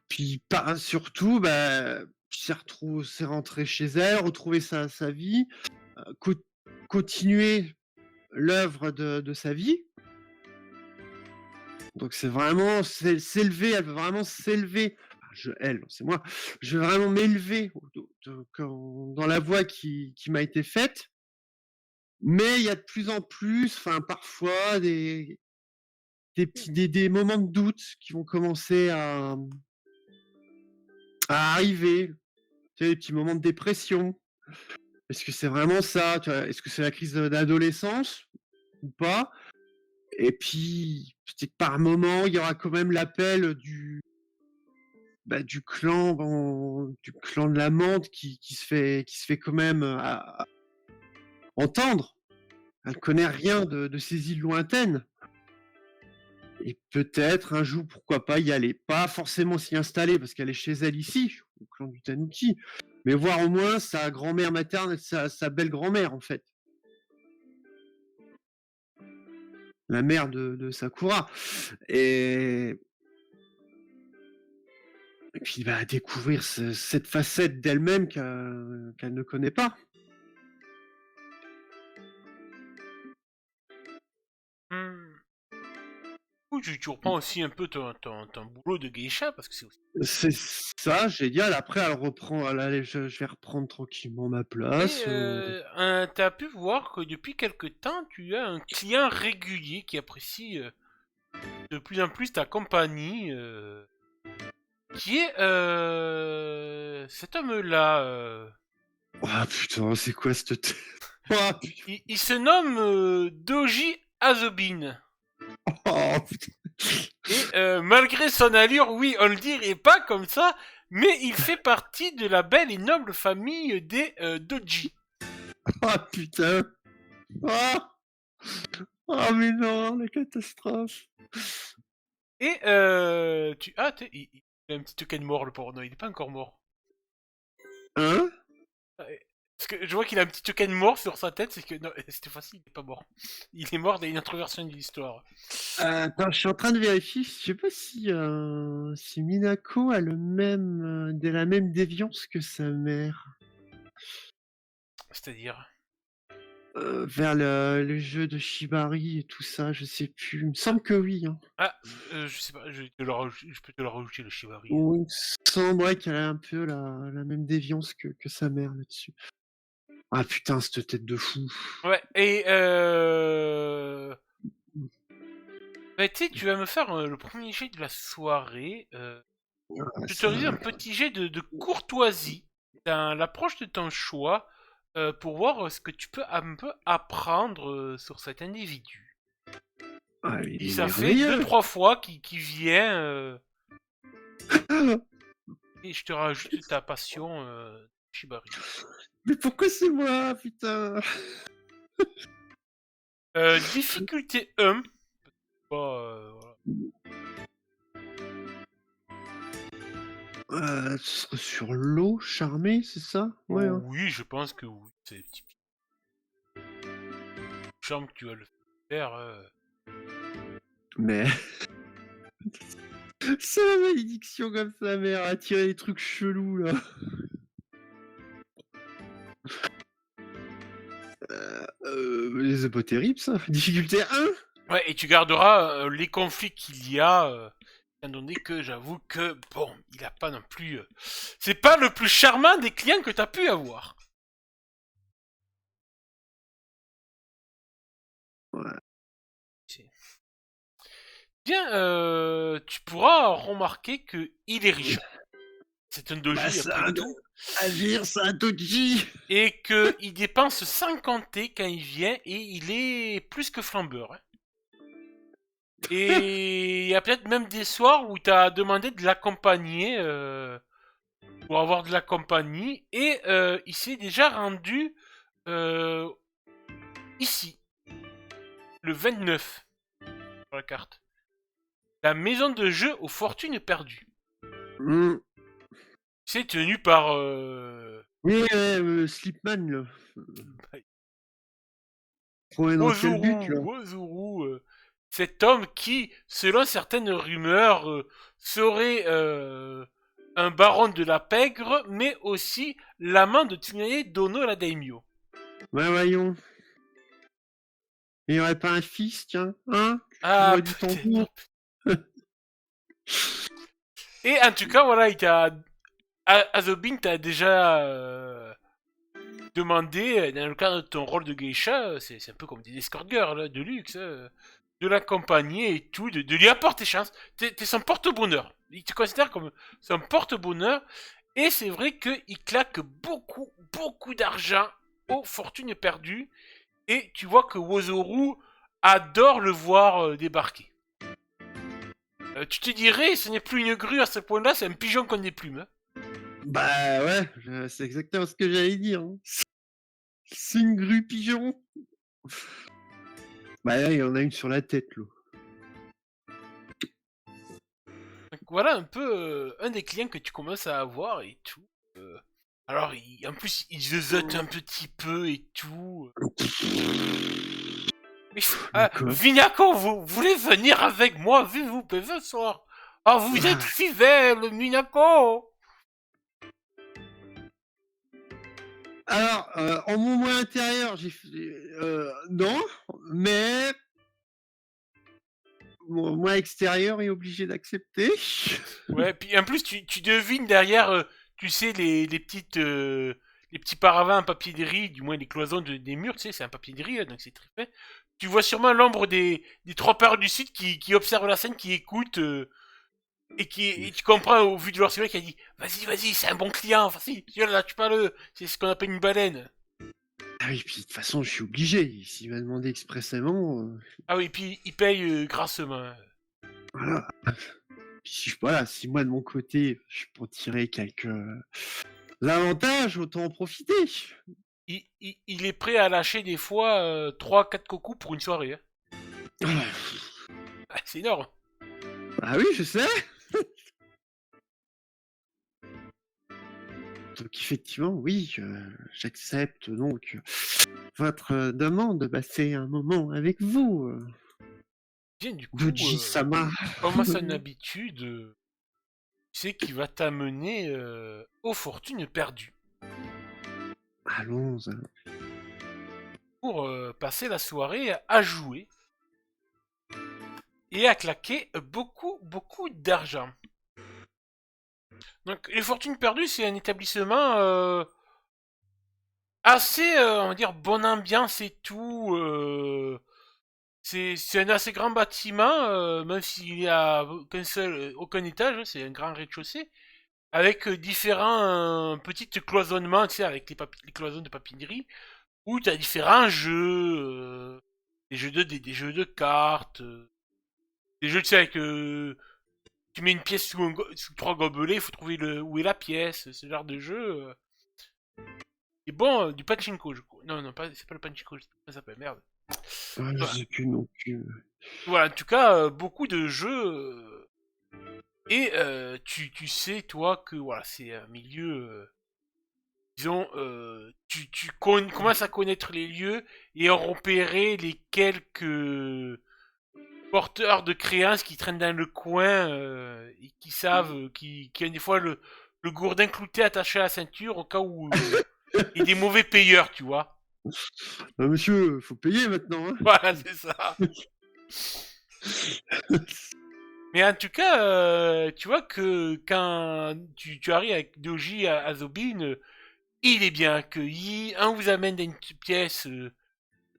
Speaker 2: Puis surtout, bah, c'est rentré chez elle, retrouver sa vie, continuer l'œuvre de sa vie. Donc c'est vraiment s'élever, elle veut vraiment s'élever. C'est moi. Je veux vraiment m'élever dans la voie qui m'a été faite. Mais il y a de plus en plus, enfin parfois des moments de doute qui vont commencer à arriver. Tu sais, des petits moments de dépression. Est-ce que c'est vraiment ça? Est-ce que c'est la crise d'adolescence ou pas? Et puis, peut-être par moment, il y aura quand même l'appel du clan de la menthe qui se fait quand même entendre. Elle connaît rien de ces îles lointaines. Et peut-être un jour, pourquoi pas y aller. Pas forcément s'y installer parce qu'elle est chez elle ici, au clan du Tanuki, mais voir au moins sa grand-mère materne, sa belle grand-mère en fait. La mère de Sakura. Et puis bah, découvrir cette facette d'elle-même qu'elle ne connaît pas.
Speaker 1: Hmm. Ou tu reprends aussi un peu ton boulot de geisha, parce que c'est aussi...
Speaker 2: C'est ça, j'ai dit, après elle reprend, je vais reprendre tranquillement ma
Speaker 1: Et
Speaker 2: place.
Speaker 1: t'as pu voir que depuis quelque temps, tu as un client régulier qui apprécie de plus en plus ta compagnie, qui est cet homme-là.
Speaker 2: Ah putain, c'est quoi cette tête? Oh putain.
Speaker 1: Il se nomme Doji Azobin.
Speaker 2: Oh, putain.
Speaker 1: Et malgré son allure, oui, on le dirait pas comme ça, mais il fait partie de la belle et noble famille des Doji.
Speaker 2: Oh putain. Oh. Oh mais non, la catastrophe.
Speaker 1: Et il a un petit token mort, le porno, il est pas encore mort.
Speaker 2: Hein?
Speaker 1: Parce que je vois qu'il a un petit token mort sur sa tête, c'est que non, cette fois-ci il est pas mort. Il est mort dans une autre version de l'histoire.
Speaker 2: Attends, je suis en train de vérifier. Je sais pas si Minako a le même, la même déviance que sa mère.
Speaker 1: C'est-à-dire.
Speaker 2: Vers le jeu de Shibari et tout ça, je sais plus. Il me semble que oui. Hein.
Speaker 1: Ah, je sais pas, je peux te le rajouter le Shibari.
Speaker 2: Oh, il me semble qu'elle a un peu la même déviance que sa mère là-dessus. Ah putain, cette tête de fou.
Speaker 1: Ouais, et bah, tu sais, tu vas me faire le premier jet de la soirée.
Speaker 2: Ah,
Speaker 1: Je te dis un petit jet de courtoisie dans l'approche de ton choix pour voir ce que tu peux un peu apprendre sur cet individu.
Speaker 2: Ah, il
Speaker 1: Et
Speaker 2: est
Speaker 1: ça fait
Speaker 2: merveilleux.
Speaker 1: 2-3 fois qu'il vient et je te rajoute ta passion Shibari.
Speaker 2: Mais pourquoi c'est moi, putain?
Speaker 1: Difficulté 1. Voilà.
Speaker 2: Ce serait sur l'eau, charmé, c'est ça? Ouais. Hein.
Speaker 1: Oui, je pense que oui. C'est typique. Charme que tu vas le faire.
Speaker 2: Mais c'est la malédiction comme sa mère à tirer des trucs chelous là. C'est pas terrible ça. Difficulté 1.
Speaker 1: Ouais, et tu garderas les conflits qu'il y a. Étant donné que j'avoue que, bon, il a pas non plus. C'est pas le plus charmant des clients que t'as pu avoir.
Speaker 2: Ouais.
Speaker 1: Bien, tu pourras remarquer que il est riche. C'est un doji
Speaker 2: Bah,
Speaker 1: après tout.
Speaker 2: Agir, c'est un doji.
Speaker 1: Et qu'il dépense sans compter quand il vient et il est plus que flambeur. Hein. Et il y a peut-être même des soirs où t'as demandé de l'accompagner pour avoir de la compagnie et il s'est déjà rendu ici, le 29 sur la carte. La maison de jeu aux fortunes perdues.
Speaker 2: Mm.
Speaker 1: C'est tenu par
Speaker 2: Oui, Slipman là. Pour dans quel but là?
Speaker 1: Wozuru, cet homme qui, selon certaines rumeurs, serait un baron de la pègre, mais aussi l'amant de Tsunae Dono la Daimyo.
Speaker 2: Ouais, voyons. Il n'y aurait pas un fils, tiens, hein?
Speaker 1: Ah,
Speaker 2: Du
Speaker 1: peut-être.
Speaker 2: tambour.
Speaker 1: Et en tout cas, voilà, il t'a. Azobin t'a déjà demandé, dans le cadre de ton rôle de geisha, c'est un peu comme des escort girls là, de luxe, de l'accompagner et tout, de lui apporter chance. T'es son porte-bonheur. Il te considère comme son porte-bonheur. Et c'est vrai qu'il claque beaucoup, beaucoup d'argent aux fortunes perdues. Et tu vois que Wozoru adore le voir débarquer. Tu te dirais, ce n'est plus une grue à ce point-là, c'est un pigeon qu'on déplume. Hein.
Speaker 2: Bah ouais, c'est exactement ce que j'allais dire. Hein. C'est une grue pigeon. Bah là, il y en a une sur la tête, là.
Speaker 1: Donc voilà un peu un des clients que tu commences à avoir et tout. Alors, en plus, il zezote un petit peu et tout. Mais, Vinako, vous voulez venir avec moi, vous plaît, ce soir? Ah, vous êtes fidèle, Minako!
Speaker 2: Alors, en mon moi intérieur, j'ai fait... non, mais... Mon moi extérieur est obligé d'accepter.
Speaker 1: Ouais, puis en plus, tu devines derrière, tu sais, les petites... les petits paravents en papier de riz, du moins les cloisons des murs, tu sais, c'est un papier de riz, donc c'est très fait. tu vois sûrement l'ombre des trois pères du Sud qui observent la scène, qui écoutent, et tu comprends au vu de leur cible qui a dit vas-y, c'est un bon client, vas-y, là, tu parles, c'est ce qu'on appelle une baleine.
Speaker 2: Ah oui, puis de toute façon, je suis obligé. S'il m'a demandé expressément,
Speaker 1: Ah oui, puis il paye grassement.
Speaker 2: voilà. Puis voilà, si moi de mon côté, je peux en tirer quelques avantages, autant en profiter.
Speaker 1: Il est prêt à lâcher des fois 3-4 cocos pour une soirée. Hein. Ah, c'est énorme.
Speaker 2: Ah oui, je sais. Donc effectivement, oui, j'accepte donc votre demande de passer un moment avec vous,
Speaker 1: Bien, du coup,
Speaker 2: Doji-sama.
Speaker 1: comme à son habitude, tu sais qu'il va t'amener aux fortunes perdues
Speaker 2: Allons.
Speaker 1: pour passer la soirée à jouer et à claquer beaucoup d'argent. Donc, les Fortunes Perdues, c'est un établissement assez, on va dire, bonne ambiance et tout. C'est un assez grand bâtiment, même s'il n'y a aucun étage, c'est un grand rez-de-chaussée, avec différents petits cloisonnements, tu sais, avec les cloisons de papinerie, où tu as différents jeux, des jeux de cartes, des jeux, tu sais, avec tu mets une pièce sous trois gobelets, il faut trouver où est la pièce, ce genre de jeu. Et bon, du pachinko, je crois. Non, pas, c'est pas le pachinko, ça s'appelle, merde.
Speaker 2: Je
Speaker 1: Voilà.
Speaker 2: sais plus non plus.
Speaker 1: Voilà, en tout cas, beaucoup de jeux. Et tu sais, toi, que voilà, c'est un milieu. Disons, commences à connaître les lieux et à repérer les quelques porteurs de créances qui traînent dans le coin et qui savent, qui ont des fois le gourdin clouté attaché à la ceinture au cas où il y a des mauvais payeurs, tu vois.
Speaker 2: Monsieur, faut payer maintenant, hein.
Speaker 1: Voilà, c'est ça. Mais en tout cas, tu vois que quand tu arrives avec Doji à Zobin, il est bien accueilli. On vous amène dans une petite pièce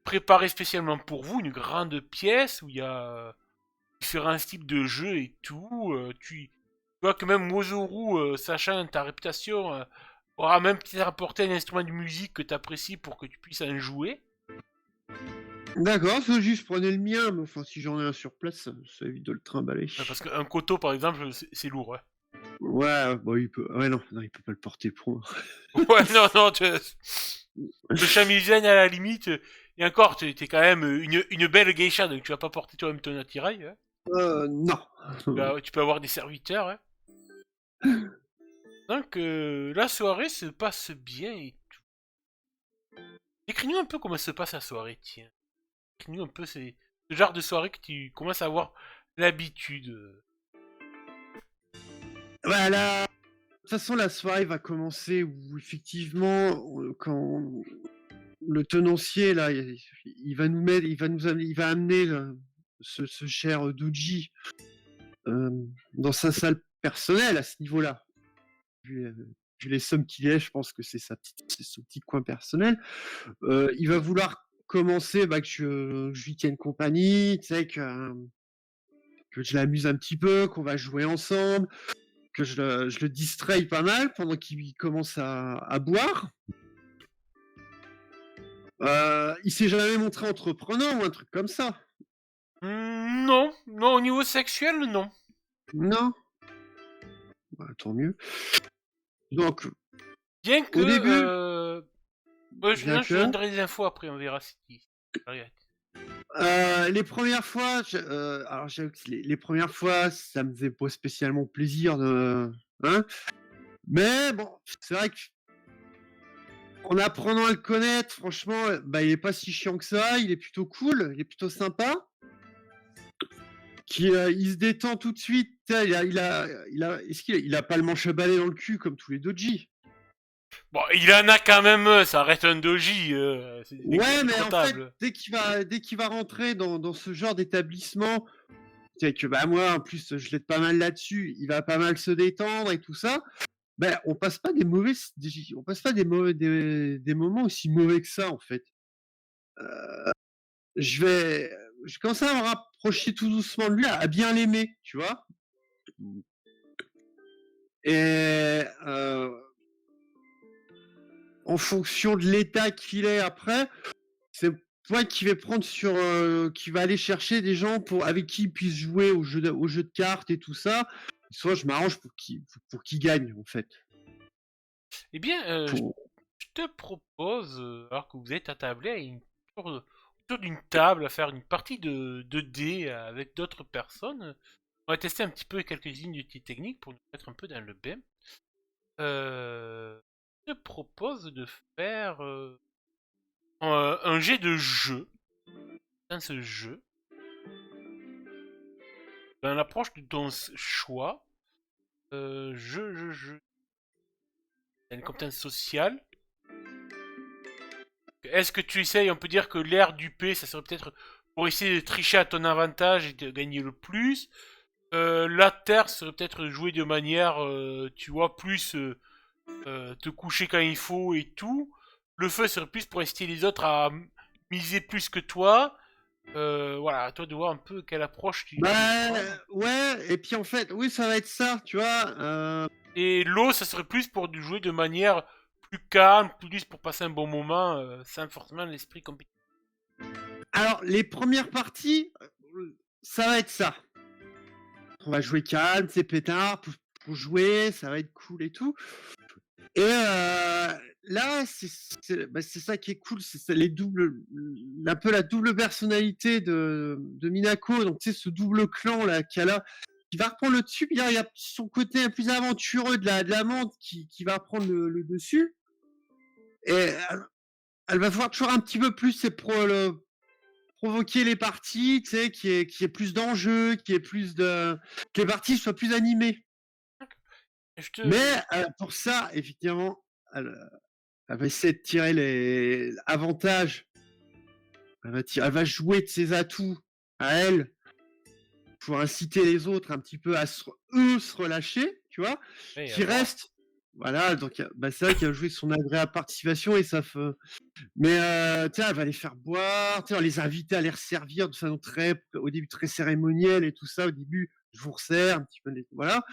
Speaker 1: préparée spécialement pour vous, une grande pièce où il y a différents types de jeux et tout. Tu vois que même Mozoru, sachant ta réputation, aura même peut-être apporté un instrument de musique que tu apprécies pour que tu puisses en jouer.
Speaker 2: D'accord, faut juste prenez le mien, mais enfin si j'en ai un sur place, ça évite de le trimballer.
Speaker 1: Parce qu'un koto, par exemple, c'est lourd. Hein.
Speaker 2: Ouais, bon, il peut. Ouais, non, il peut pas le porter point.
Speaker 1: Ouais, non, le chamizen à la limite. Et encore, t'es quand même une belle geisha, donc tu vas pas porter toi-même ton attirail. Hein.
Speaker 2: Non.
Speaker 1: Tu peux avoir des serviteurs. Hein. Donc, la soirée se passe bien et tout. Décris-nous un peu comment se passe la soirée, tiens. Décris-nous un peu ce genre de soirée que tu commences à avoir l'habitude.
Speaker 2: Voilà. De toute façon, la soirée va commencer où effectivement, quand le tenancier là, il va nous mettre, il va amener ce cher Douji dans sa salle personnelle à ce niveau-là. Vu, vu les sommes qu'il est, je pense que c'est son petit coin personnel. Il va vouloir commencer, que je lui tienne compagnie, tu sais, que je l'amuse un petit peu, qu'on va jouer ensemble, que je le distraye pas mal pendant qu'il commence à boire. Il s'est jamais montré entreprenant ou un truc comme ça.
Speaker 1: Non, au niveau sexuel, non.
Speaker 2: Non. Tant mieux. Donc,
Speaker 1: Bien que.
Speaker 2: au début, bien
Speaker 1: Je
Speaker 2: que
Speaker 1: donnerai des infos après, on verra si.
Speaker 2: les premières fois, alors j'avoue que les premières fois, ça me faisait pas spécialement plaisir de, hein. Mais bon, c'est vrai que en apprenant à le connaître, franchement, il est pas si chiant que ça. Il est plutôt cool, il est plutôt sympa. Il se détend tout de suite. Est-ce qu'il a pas le manche à balai dans le cul comme tous les doji?
Speaker 1: Bon, il en a quand même, ça reste un doji, c'est
Speaker 2: Ouais, mais en fait,
Speaker 1: comptable.
Speaker 2: dès qu'il va rentrer dans ce genre d'établissement, c'est que moi, en plus, je l'aide pas mal là-dessus. Il va pas mal se détendre et tout ça. On passe pas on passe pas des moments aussi mauvais que ça, en fait. je commence à me rapprocher tout doucement de lui, à bien l'aimer, tu vois. Et en fonction de l'état qu'il est après, c'est moi qui vais prendre qui va aller chercher des gens avec qui il puisse jouer au jeu de cartes et tout ça. Soit je m'arrange pour qu'il gagne en fait.
Speaker 1: Eh bien,
Speaker 2: Pour...
Speaker 1: je te propose, alors que vous êtes attablé autour d'une table, à faire une partie de dés avec d'autres personnes. On va tester un petit peu quelques-unes de tes techniques pour nous mettre un peu dans le bain. Je te propose de faire un jet de jeu. Dans ce jeu, dans l'approche de ton choix, dans une compétence sociale. Est-ce que tu essayes, on peut dire que l'air du P, ça serait peut-être pour essayer de tricher à ton avantage et de gagner le plus. La terre serait peut-être jouer de manière, tu vois, plus te coucher quand il faut et tout. Le feu serait plus pour inciter les autres à miser plus que toi. Voilà, à toi de voir un peu quelle approche tu
Speaker 2: Bah
Speaker 1: prends.
Speaker 2: ouais, et puis en fait, oui, ça va être ça, tu vois.
Speaker 1: Et l'eau, ça serait plus pour jouer de manière plus calme, plus pour passer un bon moment, sans forcément l'esprit compétitif.
Speaker 2: Alors, les premières parties, ça va être ça. On va jouer calme, c'est pétard, pour jouer, ça va être cool et tout. Et là, c'est ça qui est cool, c'est un peu la double personnalité de Minako. Donc, tu sais, ce double clan là qu'elle a, qui va reprendre le dessus. Il y a son côté plus aventureux de la menthe qui va prendre le dessus. Et elle va voir toujours un petit peu plus provoquer les parties, tu sais, qui est plus d'enjeu, que les parties soient plus animées.
Speaker 1: Je te...
Speaker 2: Mais pour ça, effectivement, elle, elle va essayer de tirer les avantages. Elle va jouer de ses atouts à elle pour inciter les autres un petit peu à se relâcher, tu vois,
Speaker 1: Ouais,
Speaker 2: qui
Speaker 1: alors,
Speaker 2: reste. Voilà, donc bah, c'est vrai qu'elle a joué son agréable participation et ça fait. Mais tiens, elle va les faire boire, on les inviter à les resservir de façon au début très cérémonielle et tout ça. Au début, je vous resserre un petit peu, voilà.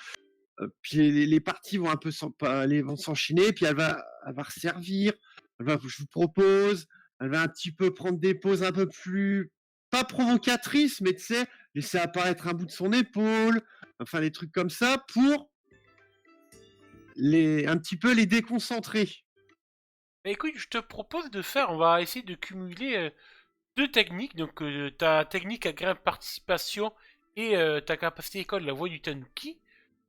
Speaker 2: Puis les parties vont un peu vont s'enchaîner, puis elle va resservir. Je vous propose, elle va un petit peu prendre des pauses un peu plus, pas provocatrices, mais tu sais, laisser apparaître un bout de son épaule, enfin des trucs comme ça pour un petit peu les déconcentrer.
Speaker 1: bah, écoute, je te propose de faire, on va essayer de cumuler deux techniques, donc ta technique à grain participation et ta capacité école, la voix du Tanuki.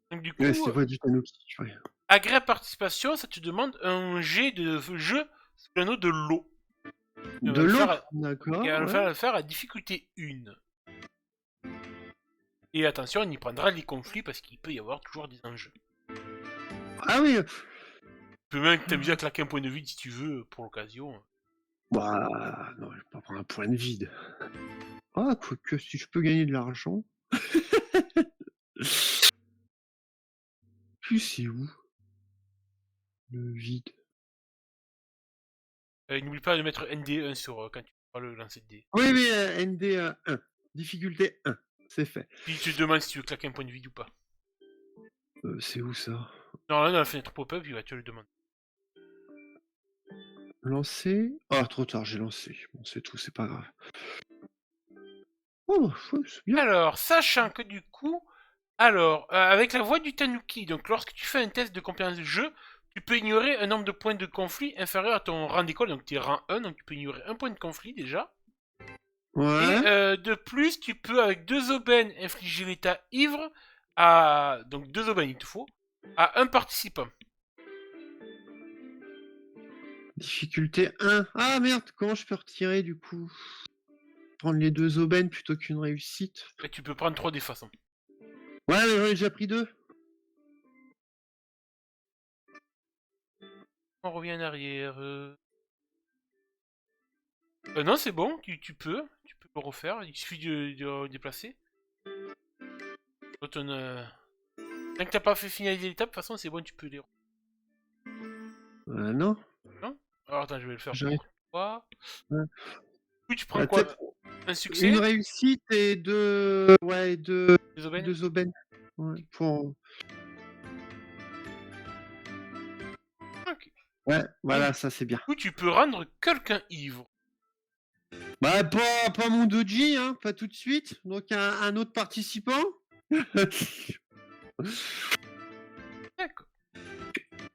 Speaker 1: Donc du
Speaker 2: Ouais,
Speaker 1: coup,
Speaker 2: c'est vrai du Tanuki. Ouais.
Speaker 1: à grain participation, ça te demande un jet de jeu sous l'anneau de l'eau. On va
Speaker 2: De
Speaker 1: le
Speaker 2: l'eau,
Speaker 1: faire et
Speaker 2: d'accord,
Speaker 1: on va
Speaker 2: ouais.
Speaker 1: le faire à difficulté 1. Et attention, on y prendra les conflits parce qu'il peut y avoir toujours des enjeux.
Speaker 2: Ah oui,
Speaker 1: Tu peux même t'amuser à claquer un point de vide si tu veux pour l'occasion.
Speaker 2: bah, non, je vais pas prendre un point de vide. Ah, quoique, si je peux gagner de l'argent. Plus c'est où le vide?
Speaker 1: N'oublie pas de mettre ND1 sur quand tu feras le lancer de dés.
Speaker 2: Oui, oui, ND 1. Difficulté 1. C'est fait.
Speaker 1: Puis tu te demandes si tu veux claquer un point de vide ou pas.
Speaker 2: C'est où ça?
Speaker 1: Non, là, dans la fenêtre pop-up, il va te le demander.
Speaker 2: Lancer. Ah, trop tard, j'ai lancé. Bon, c'est tout, c'est pas grave. Oh, ouais, c'est bien.
Speaker 1: Alors, sachant que du coup, alors, avec la voix du Tanuki, donc lorsque tu fais un test de compétence de jeu, tu peux ignorer un nombre de points de conflit inférieur à ton rang d'école, donc tu es rang 1, donc tu peux ignorer un point de conflit déjà. Et
Speaker 2: Ouais.
Speaker 1: de plus, tu peux avec deux aubaines infliger l'état ivre à... Donc deux aubaines il te faut, à un participant.
Speaker 2: Difficulté 1. Ah merde, comment je peux retirer du coup? Prendre les deux aubaines plutôt qu'une réussite.
Speaker 1: Et tu peux prendre 3 des façons.
Speaker 2: Ouais, mais j'en ai déjà pris deux.
Speaker 1: On revient en arrière. Non, c'est bon, tu peux. Tu peux le refaire, il suffit de déplacer. Quand tant que t'as pas fait finaliser l'étape, de toute façon, c'est bon, tu peux les...
Speaker 2: Non,
Speaker 1: Non. Alors attends, je vais le faire
Speaker 2: j'arrive
Speaker 1: pour toi.
Speaker 2: pas.
Speaker 1: Oui, tu prends
Speaker 2: Ah,
Speaker 1: quoi? Un
Speaker 2: Une
Speaker 1: succès,
Speaker 2: réussite et deux, ouais,
Speaker 1: les aubaines?
Speaker 2: deux aubaines. Ouais,
Speaker 1: Ok.
Speaker 2: ouais,
Speaker 1: Et
Speaker 2: voilà,
Speaker 1: du
Speaker 2: ça c'est bien.
Speaker 1: coup, tu peux rendre quelqu'un ivre.
Speaker 2: Bah, pas mon doji, hein, pas tout de suite. Donc, un autre participant.
Speaker 1: D'accord.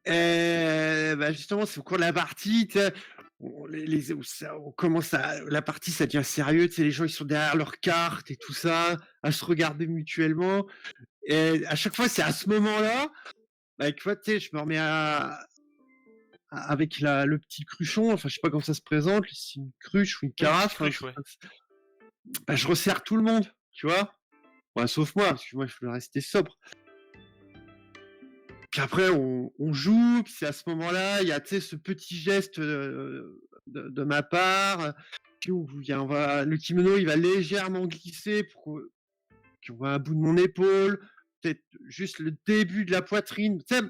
Speaker 2: Et bah, justement, c'est au cours de la partie, tu sais, on commence la partie, ça devient sérieux, tu sais, les gens, ils sont derrière leurs cartes et tout ça, à se regarder mutuellement. Et à chaque fois, c'est à ce moment-là, bah, tu vois, tu sais, je me remets avec le petit cruchon, enfin, je sais pas comment ça se présente, si c'est une cruche ou une
Speaker 1: Une petite
Speaker 2: carafe, hein,
Speaker 1: cruche, ouais.
Speaker 2: bah, je resserre tout le monde, tu vois. Ouais, sauf moi, parce que moi, je veux rester sobre. Puis après, on joue, puis c'est à ce moment-là, il y a ce petit geste de ma part, puis le kimono, il va légèrement glisser pour qu'on voit un bout de mon épaule, peut-être juste le début de la poitrine, tu sais,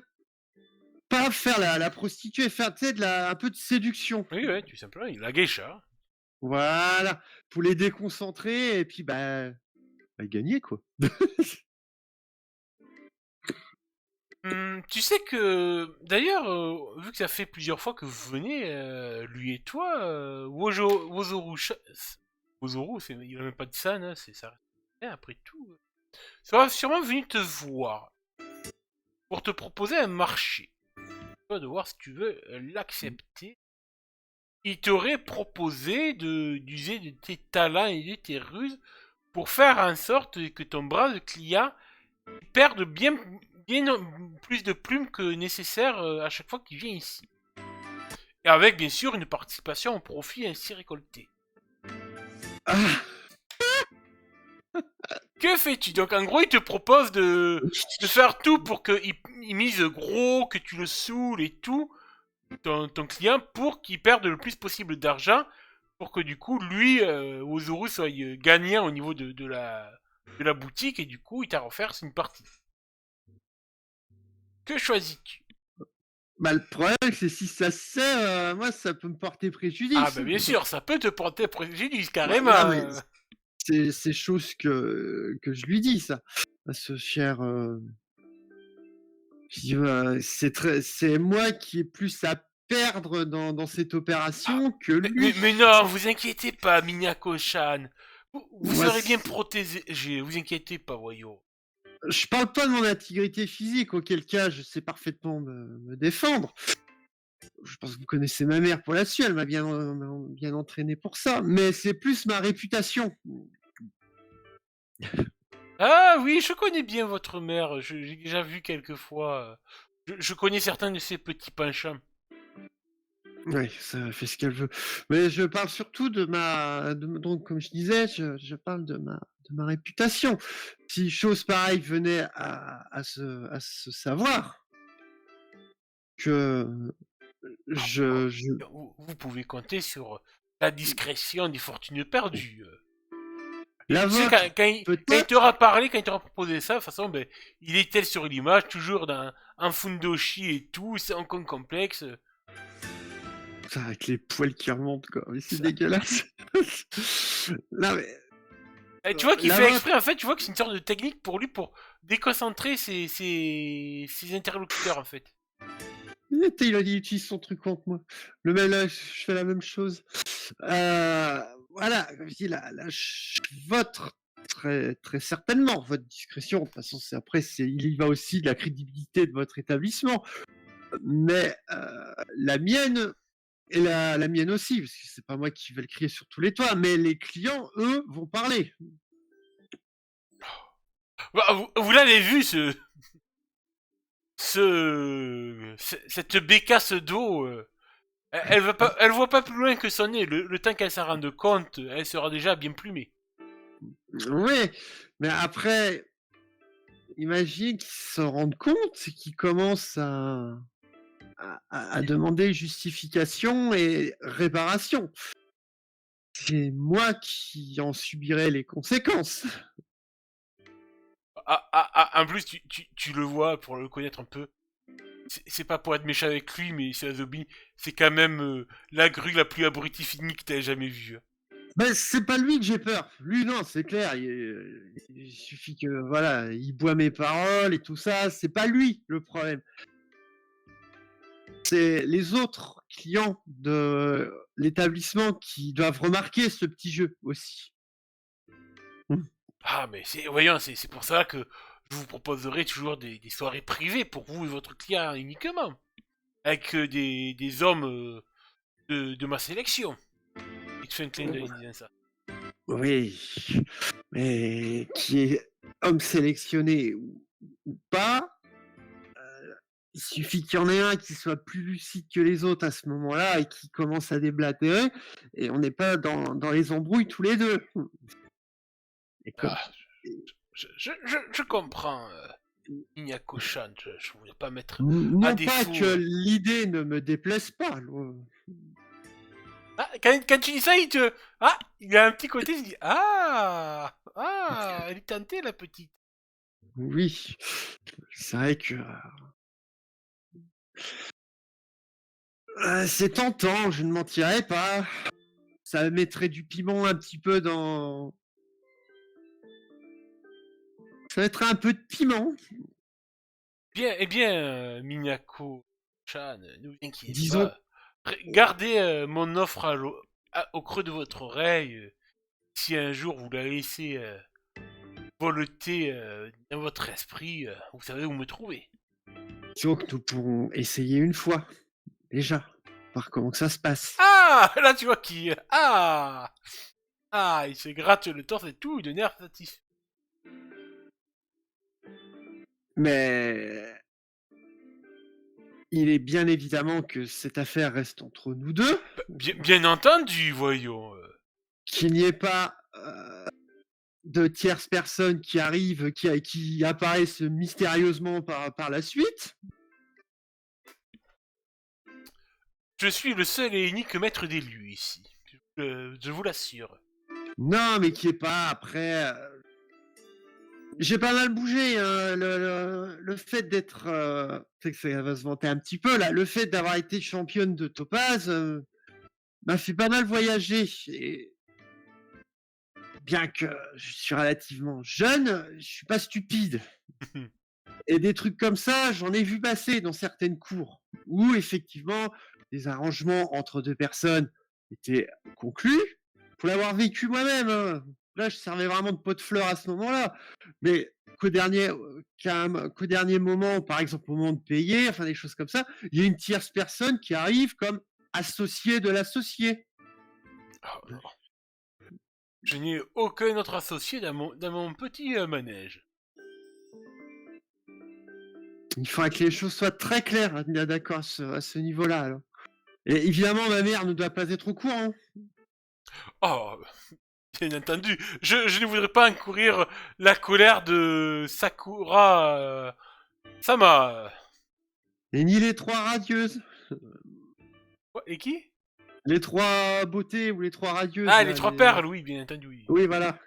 Speaker 2: pas faire la prostituée, faire un peu de séduction.
Speaker 1: Oui, ouais, tout simplement. La geisha.
Speaker 2: Voilà, pour les déconcentrer, et puis bah gagner, quoi.
Speaker 1: Tu sais que, d'ailleurs, vu que ça fait plusieurs fois que vous venez, lui et toi, Wozoru, il a même pas de san, hein, c'est ça. Après tout, ça va sûrement venir te voir pour te proposer un marché. Toi de voir si tu veux l'accepter. Il t'aurait proposé d'user de tes talents et de tes ruses pour faire en sorte que ton brave client perde bien plus de plumes que nécessaire à chaque fois qu'il vient ici. Et avec bien sûr une participation au profit ainsi récolté.
Speaker 2: Ah,
Speaker 1: Que fais-tu? Donc en gros il te propose de faire tout pour qu'il mise gros, que tu le saoules et tout, ton client, pour qu'il perde le plus possible d'argent, pour que du coup lui, Ozoru, soit gagnant au niveau de la boutique, et du coup il t'a offert une partie. Que choisis-tu?
Speaker 2: bah, le problème, c'est si ça se sert, moi, ça peut me porter
Speaker 1: Ah
Speaker 2: préjudice.
Speaker 1: bah bien sûr, ça peut te porter préjudice
Speaker 2: Bah,
Speaker 1: carrément.
Speaker 2: non, mais c'est chose que je lui dis, ça, à ce cher. Je dis, c'est moi qui ai plus à perdre dans cette
Speaker 1: Ah,
Speaker 2: opération que
Speaker 1: mais
Speaker 2: lui.
Speaker 1: non, vous inquiétez pas, Minako-chan. Vous
Speaker 2: Moi,
Speaker 1: serez bien protégé, vous inquiétez pas, voyons.
Speaker 2: je parle pas de mon intégrité physique, auquel cas je sais parfaitement me défendre. Je pense que vous connaissez ma mère pour là-dessus, elle m'a bien entraîné pour ça. Mais c'est plus ma réputation.
Speaker 1: Ah oui, je connais bien votre mère, j'ai déjà vu quelques fois. Je connais certains de ses petits penchants.
Speaker 2: Oui, ça fait ce qu'elle veut. Mais je parle surtout donc, comme je disais, je parle de ma réputation. Si chose pareille venait à se savoir, que
Speaker 1: Ah,
Speaker 2: je
Speaker 1: vous pouvez compter sur la discrétion des fortunes perdues.
Speaker 2: la
Speaker 1: Tu sais,
Speaker 2: vôtre,
Speaker 1: quand il
Speaker 2: peut-être,
Speaker 1: t'aura parlé, quand il t'aura proposé ça, de toute façon, ben, il est tel sur l'image, toujours dans un fundoshi et tout, c'est un con complexe.
Speaker 2: ça, avec les poils qui remontent, quoi. Mais c'est
Speaker 1: Ça.
Speaker 2: dégueulasse. Non, mais
Speaker 1: Et tu vois qu'il
Speaker 2: la
Speaker 1: fait
Speaker 2: vôtre,
Speaker 1: exprès, en fait, tu vois que c'est une sorte de technique pour lui, pour déconcentrer ses interlocuteurs, en fait.
Speaker 2: il utilise son truc contre moi. Le même là, je fais la même chose. Voilà, comme je dis, votre très très certainement votre discrétion. De toute façon, il y va aussi de la crédibilité de votre établissement. Mais la mienne et la mienne aussi, parce que c'est pas moi qui vais le crier sur tous les toits, mais les clients, eux, vont parler.
Speaker 1: Bah, vous l'avez vu, cette bécasse d'eau, elle voit pas plus loin que son nez. Le temps qu'elle s'en rende compte, elle sera déjà bien plumée.
Speaker 2: Oui, mais après, imagine qu'ils se rendent compte, qu'ils commencent à demander justification et réparation. C'est moi qui en subirai les conséquences.
Speaker 1: En plus, tu le vois, pour le connaître un peu. C'est pas pour être méchant avec lui, mais c'est Azobi, c'est quand même la grue la plus abrutifie que t'as jamais vue.
Speaker 2: Ben, c'est pas lui que j'ai peur. Lui, non, c'est clair. Il suffit que, voilà, il boit mes paroles et tout ça. C'est pas lui le problème. C'est les autres clients de l'établissement qui doivent remarquer ce petit jeu aussi.
Speaker 1: Ah, mais voyons, c'est pour ça que je vous proposerai toujours des soirées privées pour vous et votre client uniquement. Avec des hommes de ma sélection. Il te fait un clin d'œil en disant ça.
Speaker 2: Oui, mais qui est homme sélectionné ou pas, il suffit qu'il y en ait un qui soit plus lucide que les autres à ce moment-là et qui commence à déblatérer, et on n'est pas dans les embrouilles tous les deux. Et comme...
Speaker 1: Ah, je comprends, Iñako-chan, je voulais pas mettre à
Speaker 2: Non pas
Speaker 1: défaut.
Speaker 2: que l'idée ne me déplaise pas.
Speaker 1: Ah, quand tu dis ça, Ah, il a un petit côté, il se dit Ah, elle est tentée, la petite.
Speaker 2: Oui, c'est vrai que c'est tentant, je ne mentirais pas. Ça mettrait du piment un petit peu dans... Ça mettrait un peu de piment.
Speaker 1: Bien, eh bien, Minako-chan, ne vous inquiétez
Speaker 2: Disons,
Speaker 1: pas. Gardez mon offre au creux de votre oreille. Si un jour vous la laissez voleter dans votre esprit, vous savez où me trouver.
Speaker 2: disons que nous pourrons essayer une fois, déjà, voir comment que ça se passe.
Speaker 1: Ah, là tu vois qui... il se gratte le torse et tout, de nerfs satisfait.
Speaker 2: Mais il est bien évidemment que cette affaire reste entre nous deux.
Speaker 1: Bien entendu, voyons.
Speaker 2: Qu'il n'y ait pas de tierces personnes qui arrivent, qui apparaissent mystérieusement par la suite.
Speaker 1: Je suis le seul et unique maître des lieux ici. Je vous l'assure.
Speaker 2: Non, mais qui est pas après. J'ai pas mal bougé. Hein, le fait d'être. C'est que ça va se vanter un petit peu là. Le fait d'avoir été championne de Topaz m'a fait pas mal voyager. Et bien que je suis relativement jeune, je suis pas stupide. Et des trucs comme ça, j'en ai vu passer dans certaines cours où effectivement des arrangements entre deux personnes étaient conclus. Pour l'avoir vécu moi-même, hein. Là, je servais vraiment de pot de fleurs à ce moment-là. Mais qu'au dernier moment, par exemple au moment de payer, enfin des choses comme ça, il y a une tierce personne qui arrive comme associé de l'associé.
Speaker 1: Oh, je n'ai aucun autre associé dans mon petit manège.
Speaker 2: Il faudra que les choses soient très claires, d'accord, à ce niveau-là. Alors. Et évidemment, ma mère ne doit pas être au courant.
Speaker 1: Oh, bien entendu. Je ne voudrais pas encourir la colère de Sakura Sama.
Speaker 2: Et ni les trois radieuses.
Speaker 1: Quoi, et qui?
Speaker 2: Les trois beautés ou les trois radieuses.
Speaker 1: Ah,
Speaker 2: Là,
Speaker 1: les trois perles, oui, bien entendu, oui.
Speaker 2: Oui, voilà.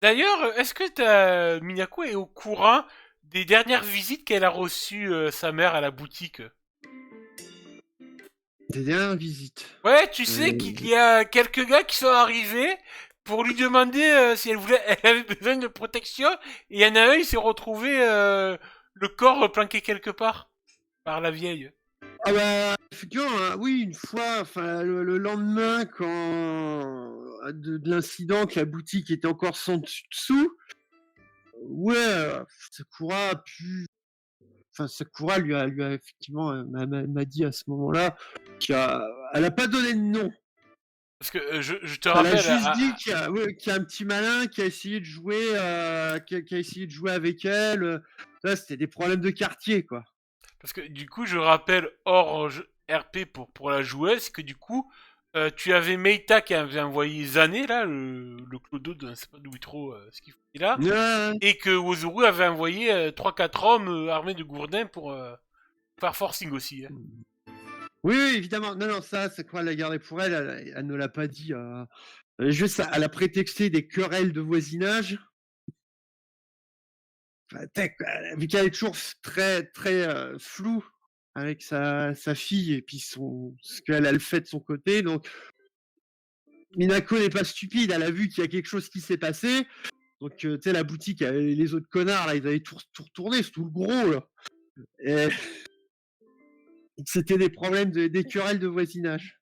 Speaker 1: D'ailleurs, est-ce que Minako est au courant des dernières visites qu'elle a reçues sa mère à la boutique?
Speaker 2: Des dernières visites.
Speaker 1: Ouais, tu sais qu'il y a quelques gars qui sont arrivés pour lui demander si elle avait besoin de protection, et il y en a un, il s'est retrouvé le corps planqué quelque part par la vieille.
Speaker 2: Ah bah, effectivement, hein, oui, une fois, enfin, le lendemain, de l'incident, que la boutique était encore sans dessous, ouais, Sakura a pu... Enfin, Sakura lui a effectivement m'a dit à ce moment-là qu'elle a pas donné de nom.
Speaker 1: Parce que je te
Speaker 2: Elle a
Speaker 1: rappelle,
Speaker 2: juste dit qu'il y a un petit malin qui a essayé de jouer, qui a essayé de jouer avec elle. Là, c'était des problèmes de quartier, quoi.
Speaker 1: parce que du coup, je rappelle hors RP pour la joueuse que du coup, tu avais Meita qui avait envoyé Zané, là, le clodo de ne sais pas d'où trop ce qu'il foutait là,
Speaker 2: Ouais.
Speaker 1: et que Wozuru avait envoyé 3-4 hommes armés de gourdins pour faire forcing aussi. Hein.
Speaker 2: Oui, oui, évidemment. Non, non, ça, c'est quoi, la gardée pour elle, elle ne l'a pas dit. Juste, elle a prétexté des querelles de voisinage. Enfin, vu qu'elle est toujours très, très floue avec sa fille et puis ce qu'elle a fait de son côté. Donc, Minako n'est pas stupide, elle a vu qu'il y a quelque chose qui s'est passé. Donc, tu sais, la boutique, les autres connards, là, ils avaient tout retourné, c'est tout le gros, là. Et c'était des problèmes, des querelles de voisinage.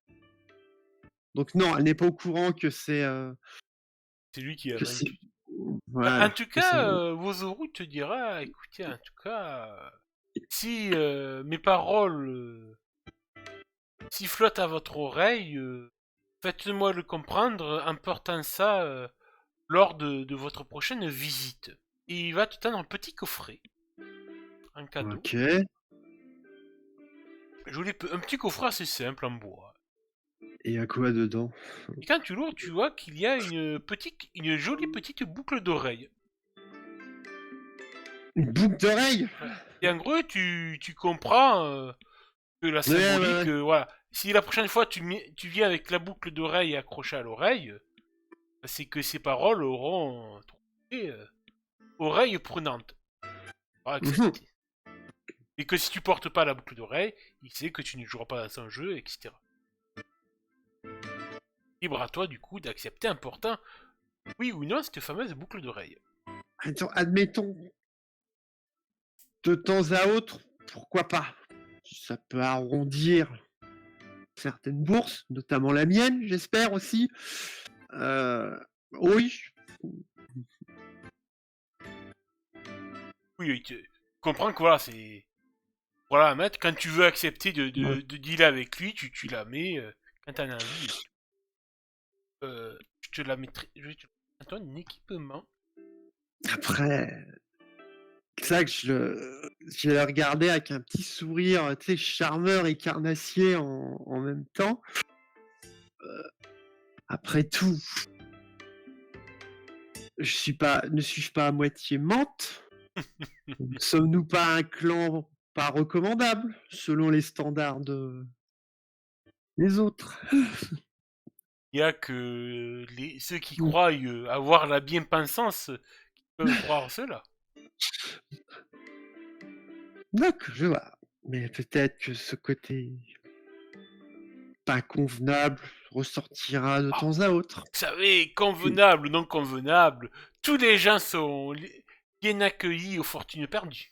Speaker 2: Donc, non, elle n'est pas au courant que c'est.
Speaker 1: C'est lui qui a
Speaker 2: Que
Speaker 1: vaincu.
Speaker 2: voilà,
Speaker 1: En tout cas, Wozoru te dira, écoutez, en tout cas, si mes paroles sifflotent à votre oreille, faites-moi le comprendre en portant ça lors de votre prochaine visite. Et il va te tendre un petit coffret, un cadeau.
Speaker 2: Ok.
Speaker 1: Un petit coffret assez simple en bois.
Speaker 2: Et il y a quoi dedans?
Speaker 1: Et quand tu l'ouvres, tu vois qu'il y a une jolie petite boucle d'oreille.
Speaker 2: Une boucle d'oreille?
Speaker 1: Et en gros, tu comprends que la symbolique,
Speaker 2: ouais.
Speaker 1: voilà. Si la prochaine fois tu viens avec la boucle d'oreille accrochée à l'oreille, c'est que ces paroles auront trouvé oreille prenante. Accepté. Et que si tu portes pas la boucle d'oreille, il sait que tu ne joueras pas dans son jeu, etc. Libre à toi, du coup, d'accepter un portant, oui ou non, cette fameuse boucle d'oreille.
Speaker 2: Attends, admettons, de temps à autre, pourquoi pas? Ça peut arrondir certaines bourses, notamment la mienne, j'espère aussi. Oui.
Speaker 1: Oui, tu comprends que voilà, c'est. Voilà, mettre. Quand tu veux accepter de dealer avec lui, tu la mets quand t'en as envie. Je te la mettrai. Je vais te mettre un équipement.
Speaker 2: Après, c'est ça que je l'ai regardé avec un petit sourire, tu sais, charmeur et carnassier en même temps. Après tout, ne suis-je pas à moitié menthe? Ne sommes-nous pas un clan pas recommandable, selon les standards des autres?
Speaker 1: Il y a que ceux qui croient avoir la bien-pensance qui peuvent croire cela.
Speaker 2: D'accord, je vois. Mais peut-être que ce côté pas convenable ressortira de temps à autre.
Speaker 1: Vous savez, convenable ou non convenable, tous les gens sont bien accueillis aux fortunes perdues.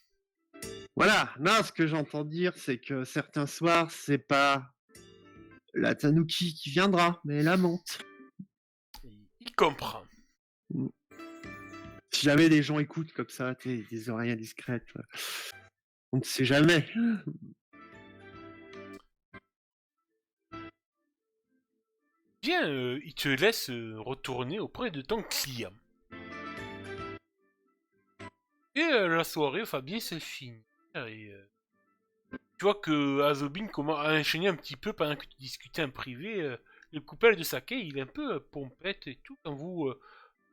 Speaker 2: Voilà, non, ce que j'entends dire, c'est que certains soirs, c'est pas la Tanuki qui viendra, mais la menthe.
Speaker 1: Il comprend.
Speaker 2: Si jamais les gens écoutent comme ça, des oreilles indiscrètes, on ne sait jamais.
Speaker 1: Bien, il te laisse retourner auprès de ton client. Et la soirée va bien se finir. Et tu vois que Azobin commence à enchaîner un petit peu pendant que tu discutais en privé. Le coupel de Sake, il est un peu pompette et tout. Quand vous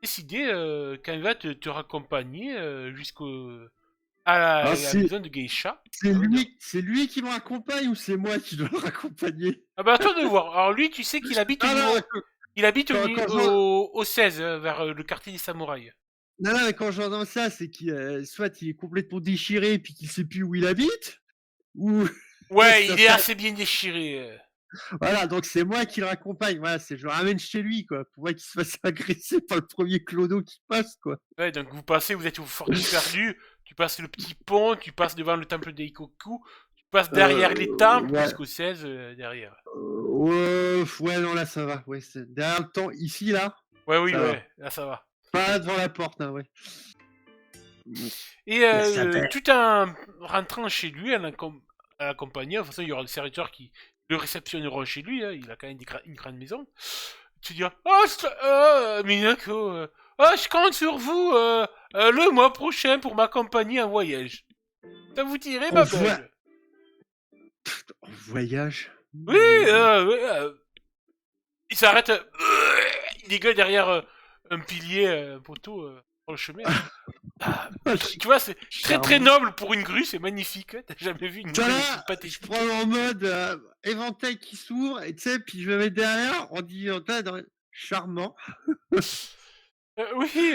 Speaker 1: décidez, quand il va te raccompagner jusqu'au à la maison de Geisha.
Speaker 2: C'est lui qui me raccompagne ou c'est moi qui dois le raccompagner?
Speaker 1: Ah bah à toi de voir. Alors lui, tu sais qu'il habite au 16, vers le quartier des samouraïs.
Speaker 2: Non, mais quand j'entends ça, c'est qu'il soit il est complètement déchiré et puis qu'il sait plus où il habite, ou
Speaker 1: ouais, il est assez bien déchiré.
Speaker 2: Voilà, donc c'est moi qui le raccompagne. Voilà, je le ramène chez lui, quoi, pour pas qu'il se fasse agresser par le premier clodo qui passe, quoi.
Speaker 1: Ouais, donc vous êtes au fort perdu, tu passes le petit pont, tu passes devant le temple d'Eikoku, tu passes derrière les temples jusqu'au 16 derrière.
Speaker 2: Ouais, non, là ça va. Ouais, c'est derrière le temps, ici, là.
Speaker 1: Ouais, oui, ouais, là ça va.
Speaker 2: Pas devant la porte, hein, ouais.
Speaker 1: Et tout en rentrant chez lui, à l'accompagner, de toute façon, il y aura des serviteurs qui le réceptionneront chez lui, hein, il a quand même une grande maison. Tu dis, Minako, je compte sur vous le mois prochain pour m'accompagner en voyage. Ça vous dirait, ma belle?
Speaker 2: En voyage?
Speaker 1: Oui, il s'arrête, il dégueule derrière un pilier, un poteau sur le chemin. Tu vois, c'est très très noble pour une grue, c'est magnifique. T'as jamais vu une grue
Speaker 2: pathétique. Je prends en mode éventail qui s'ouvre, et tu sais, puis je me mets derrière, on dit charmant.
Speaker 1: Oui,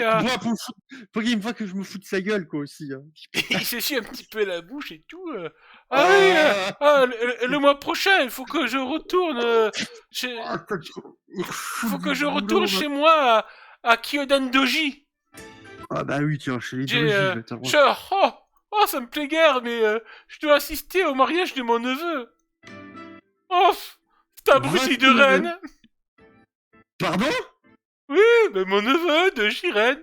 Speaker 2: pour qu'il me voit que je me fous de sa gueule, quoi, aussi. Hein.
Speaker 1: Il s'essuie un petit peu la bouche et tout. Ah oui,
Speaker 2: Ah,
Speaker 1: le mois prochain, il faut que je retourne chez...
Speaker 2: foutre
Speaker 1: faut que
Speaker 2: du
Speaker 1: je retourne
Speaker 2: boulot.
Speaker 1: chez moi à Kyodan Doji.
Speaker 2: Ah bah oui, tiens, chez les
Speaker 1: J'ai...
Speaker 2: Doji, va t'avoir.
Speaker 1: oh, oh, ça me plaît guère, mais je dois assister au mariage de mon neveu. Oh, c'est
Speaker 2: Va
Speaker 1: abruti de
Speaker 2: ton neveu.
Speaker 1: reine.
Speaker 2: Pardon?
Speaker 1: Oui, mais mon neveu de Jiren.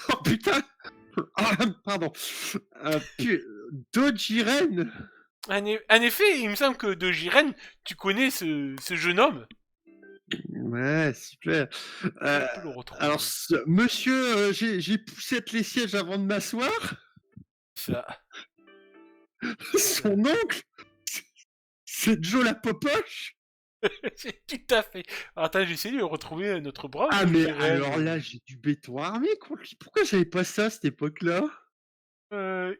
Speaker 2: Oh putain! Ah, pardon. Dojiren?
Speaker 1: En effet, il me semble que de Jiren, tu connais ce jeune homme.
Speaker 2: Ouais, super.
Speaker 1: Je
Speaker 2: Euh,
Speaker 1: peux le
Speaker 2: alors,
Speaker 1: retrouver.
Speaker 2: monsieur, j'ai poussé les sièges avant de m'asseoir.
Speaker 1: Ça.
Speaker 2: Son oncle, c'est Joe la Popoche.
Speaker 1: C'est tout à fait. Attends, j'essaie de retrouver notre brave
Speaker 2: Ah,
Speaker 1: de
Speaker 2: mais
Speaker 1: Jiren.
Speaker 2: alors là, j'ai du béton armé contre lui. Pourquoi j'avais pas ça à cette époque-là?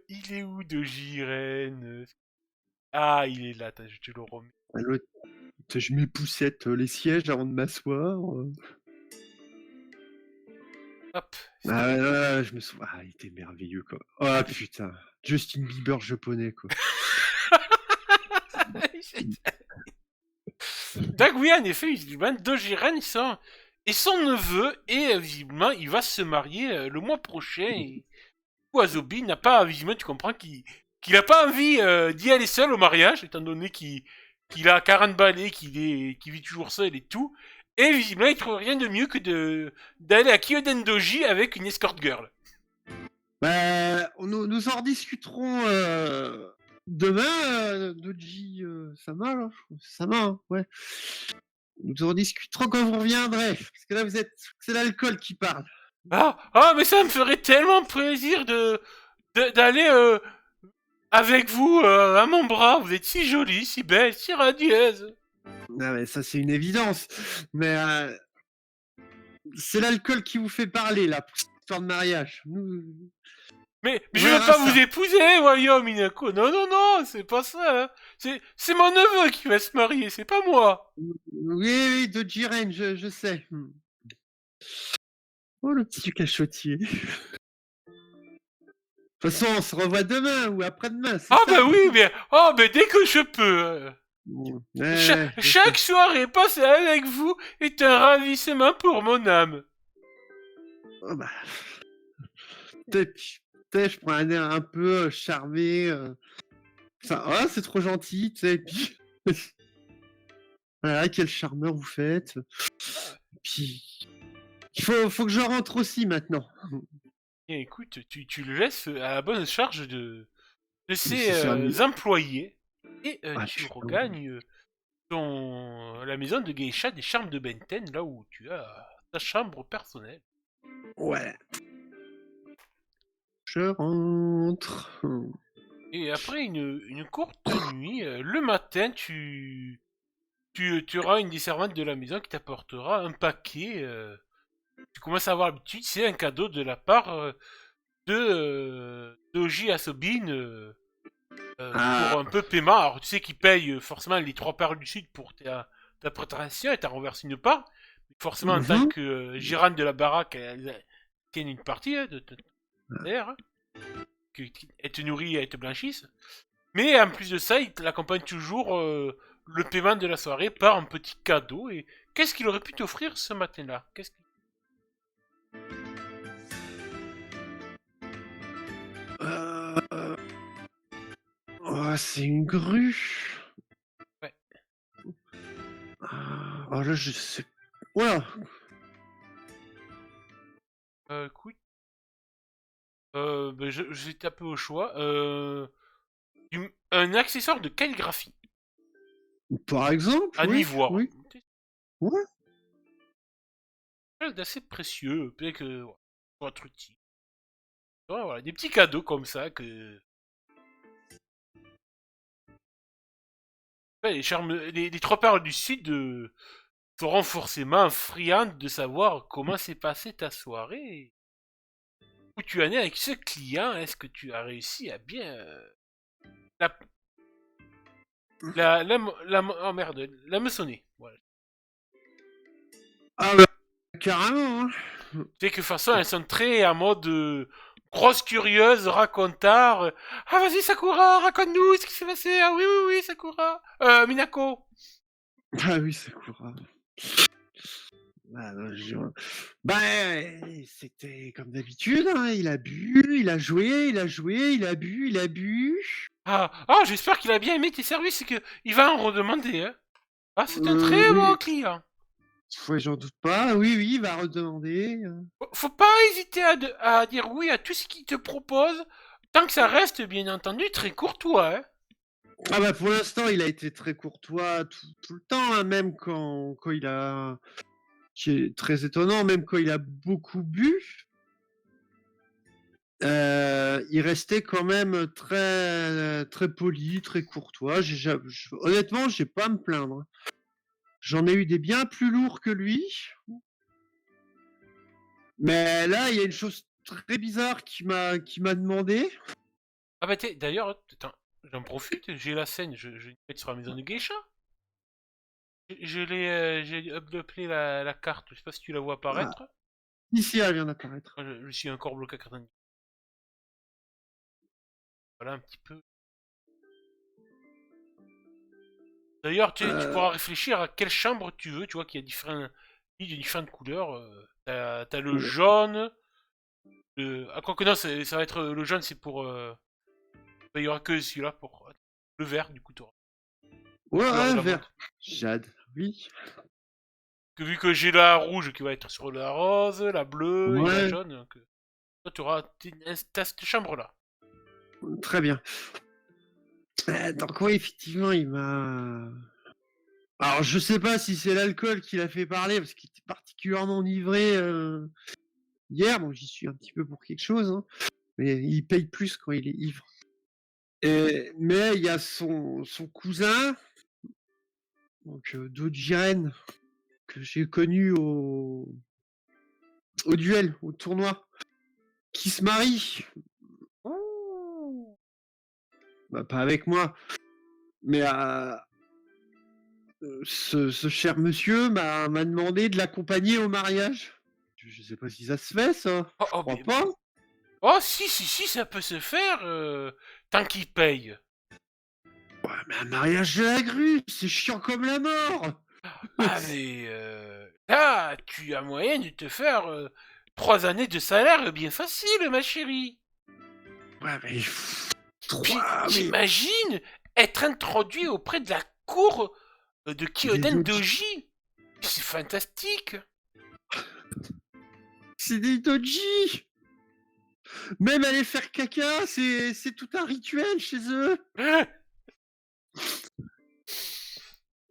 Speaker 1: Il est où de Jiren? Ah, il est là, attends, je te le remets.
Speaker 2: Ah, l'autre, je m'époussette les sièges avant de m'asseoir.
Speaker 1: Hop.
Speaker 2: Ah ouais, ouais, je me souviens. Ah, il était merveilleux, quoi. Oh putain. Justin Bieber japonais, quoi.
Speaker 1: Donc oui, en effet, visiblement, Dojiren et son neveu, et visiblement, il va se marier le mois prochain. Et Wazobi n'a pas, visiblement, tu comprends qu'il a pas envie d'y aller seul au mariage, étant donné qu'il a 40 balais, qu'il vit toujours seul et tout. Et visiblement, il trouve rien de mieux que d'aller à Kyoden Doji avec une escort girl.
Speaker 2: Bah, nous en rediscuterons demain, Doji Sama, là. Sama, hein, ouais. Nous en rediscuterons quand vous reviendrez. Parce que là, c'est l'alcool qui parle.
Speaker 1: Mais ça me ferait tellement plaisir d'aller avec vous à mon bras. Vous êtes si jolie, si belle, si radieuse.
Speaker 2: Ah, mais ça, c'est une évidence. Mais c'est l'alcool qui vous fait parler, là, pour cette histoire de mariage.
Speaker 1: Mais
Speaker 2: On
Speaker 1: je veux
Speaker 2: verra
Speaker 1: pas vous
Speaker 2: ça.
Speaker 1: épouser, voyons, Minako. Non, non, non, c'est pas ça. Hein. C'est mon neveu qui va se marier, c'est pas moi.
Speaker 2: Oui, oui, Doji Ren, je sais. Oh, le petit cachotier. De toute façon, on se revoit demain ou après-demain, c'est
Speaker 1: Ah
Speaker 2: ça?
Speaker 1: bah oui, mais dès que je peux.
Speaker 2: Ouais, je sais.
Speaker 1: Chaque soirée passée avec vous est un ravissement pour mon âme.
Speaker 2: Oh, bah, peut-être, peut-être je prends un air un peu charmé. Enfin, oh, c'est trop gentil, tu sais. Puis, voilà, quel charmeur vous faites. Puis, faut que je rentre aussi maintenant.
Speaker 1: Bien, écoute, tu le laisses à la bonne charge de
Speaker 2: Mais
Speaker 1: ses
Speaker 2: c'est sérieux.
Speaker 1: employés et
Speaker 2: Ah
Speaker 1: tu
Speaker 2: putain.
Speaker 1: regagnes la maison de Geisha des Charmes de Benten, là où tu as ta chambre personnelle.
Speaker 2: Ouais. Je rentre.
Speaker 1: Et après une courte nuit, le matin, tu auras une des servantes de la maison qui t'apportera un paquet. Tu commences à avoir l'habitude, c'est un cadeau de la part de Doji Asobin
Speaker 2: Ah.
Speaker 1: pour un peu paiement. Alors tu sais qu'il paye forcément les 3 parts du sud pour ta préparation et t'as renversé une part. Forcément, en tant que gérant de la baraque, elle tient une partie de terre, hein, qu'elle te nourrit et elle te blanchisse. Mais en plus de ça, il l'accompagne toujours le paiement de la soirée par un petit cadeau. Et qu'est-ce qu'il aurait pu t'offrir ce matin-là?
Speaker 2: Oh, c'est une grue.
Speaker 1: Ouais.
Speaker 2: Oh là, je sais. Voilà.
Speaker 1: Écoute, je vais taper au choix. Un accessoire de calligraphie
Speaker 2: Par exemple,
Speaker 1: en
Speaker 2: oui,
Speaker 1: ivoire.
Speaker 2: oui. Ouais.
Speaker 1: D'assez précieux, peut-être que pour être utile. Ouais, voilà, des petits cadeaux comme ça que. Ouais, les 3 parts du sud seront forcément friandes de savoir comment s'est passée ta soirée. Où tu en es avec ce client. Est-ce que tu as réussi à bien. La, oh merde, la meçonner. Voilà.
Speaker 2: Ah bah, carrément, hein.
Speaker 1: Tu sais que de toute façon, elles sont très en mode grosse curieuse, racontard. Ah, vas-y, Sakura, raconte-nous ce qui s'est passé. Ah oui, oui, oui, Sakura. Minako.
Speaker 2: Ah oui, Sakura. Bah, c'était comme d'habitude, hein. Il a bu, il a joué, il a joué, il a bu, il a bu.
Speaker 1: J'espère qu'il a bien aimé tes services et qu'il va en redemander, hein. Ah, c'est un très bon
Speaker 2: Oui,
Speaker 1: client.
Speaker 2: ouais, j'en doute pas. Oui, oui, il va redemander.
Speaker 1: Faut pas hésiter à dire oui à tout ce qu'il te propose, tant que ça reste, bien entendu, très courtois, hein.
Speaker 2: Ah bah pour l'instant, il a été très courtois tout le temps, hein, même quand il a... Qui est très étonnant, même quand il a beaucoup bu, il restait quand même très poli, très courtois. Honnêtement, j'ai pas à me plaindre. J'en ai eu des bien plus lourds que lui. Mais là, il y a une chose très bizarre qui m'a demandé.
Speaker 1: Ah bah d'ailleurs, attends, j'en profite, j'ai la scène, je vais mettre sur la maison de Geisha. J'ai uploadé la carte, je sais pas si tu la vois
Speaker 2: Ah,
Speaker 1: apparaître.
Speaker 2: ici, elle vient d'apparaître.
Speaker 1: Moi, je suis encore bloqué à 90. Voilà un petit peu. D'ailleurs, tu
Speaker 2: Euh,
Speaker 1: pourras réfléchir à quelle chambre tu veux, tu vois qu'il y a différentes couleurs. T'as le
Speaker 2: ouais,
Speaker 1: jaune, ah, quoi que non, ça va être le jaune, c'est pour. Bah, il y aura que celui-là pour. Le vert, du coup, t'auras la couleur de
Speaker 2: ouais,
Speaker 1: la
Speaker 2: vert.
Speaker 1: montre.
Speaker 2: Jade, oui.
Speaker 1: Vu que j'ai la rouge qui va être sur la rose, la bleue et la
Speaker 2: Ouais,
Speaker 1: jaune, donc, toi, tu auras cette chambre-là.
Speaker 2: très bien. Donc oui, effectivement, il m'a... Alors, je sais pas si c'est l'alcool qui l'a fait parler, parce qu'il était particulièrement enivré hier, donc j'y suis un petit peu pour quelque chose, hein. Mais il paye plus quand il est ivre. Mais il y a son cousin, donc Dojiren, que j'ai connu au duel, au tournoi, qui se marie.
Speaker 1: Ouh.
Speaker 2: Bah, pas avec moi, mais ce cher monsieur m'a demandé de l'accompagner au mariage. Je sais pas si ça se fait, ça.
Speaker 1: Oh,
Speaker 2: Je
Speaker 1: oh,
Speaker 2: crois pas.
Speaker 1: oh, si, si, si, ça peut se faire, tant qu'il paye.
Speaker 2: Ouais, mais un mariage de la grue, c'est chiant comme la mort.
Speaker 1: Ah, mais là, tu as moyen de te faire 3 années de salaire bien facile, ma chérie.
Speaker 2: Ouais, mais
Speaker 1: Puis,
Speaker 2: trois, mais
Speaker 1: t'imagines être introduit auprès de la cour de
Speaker 2: des
Speaker 1: Kyoden
Speaker 2: doji,
Speaker 1: Doji. C'est fantastique.
Speaker 2: c'est des doji. Même aller faire caca, c'est tout un rituel chez eux.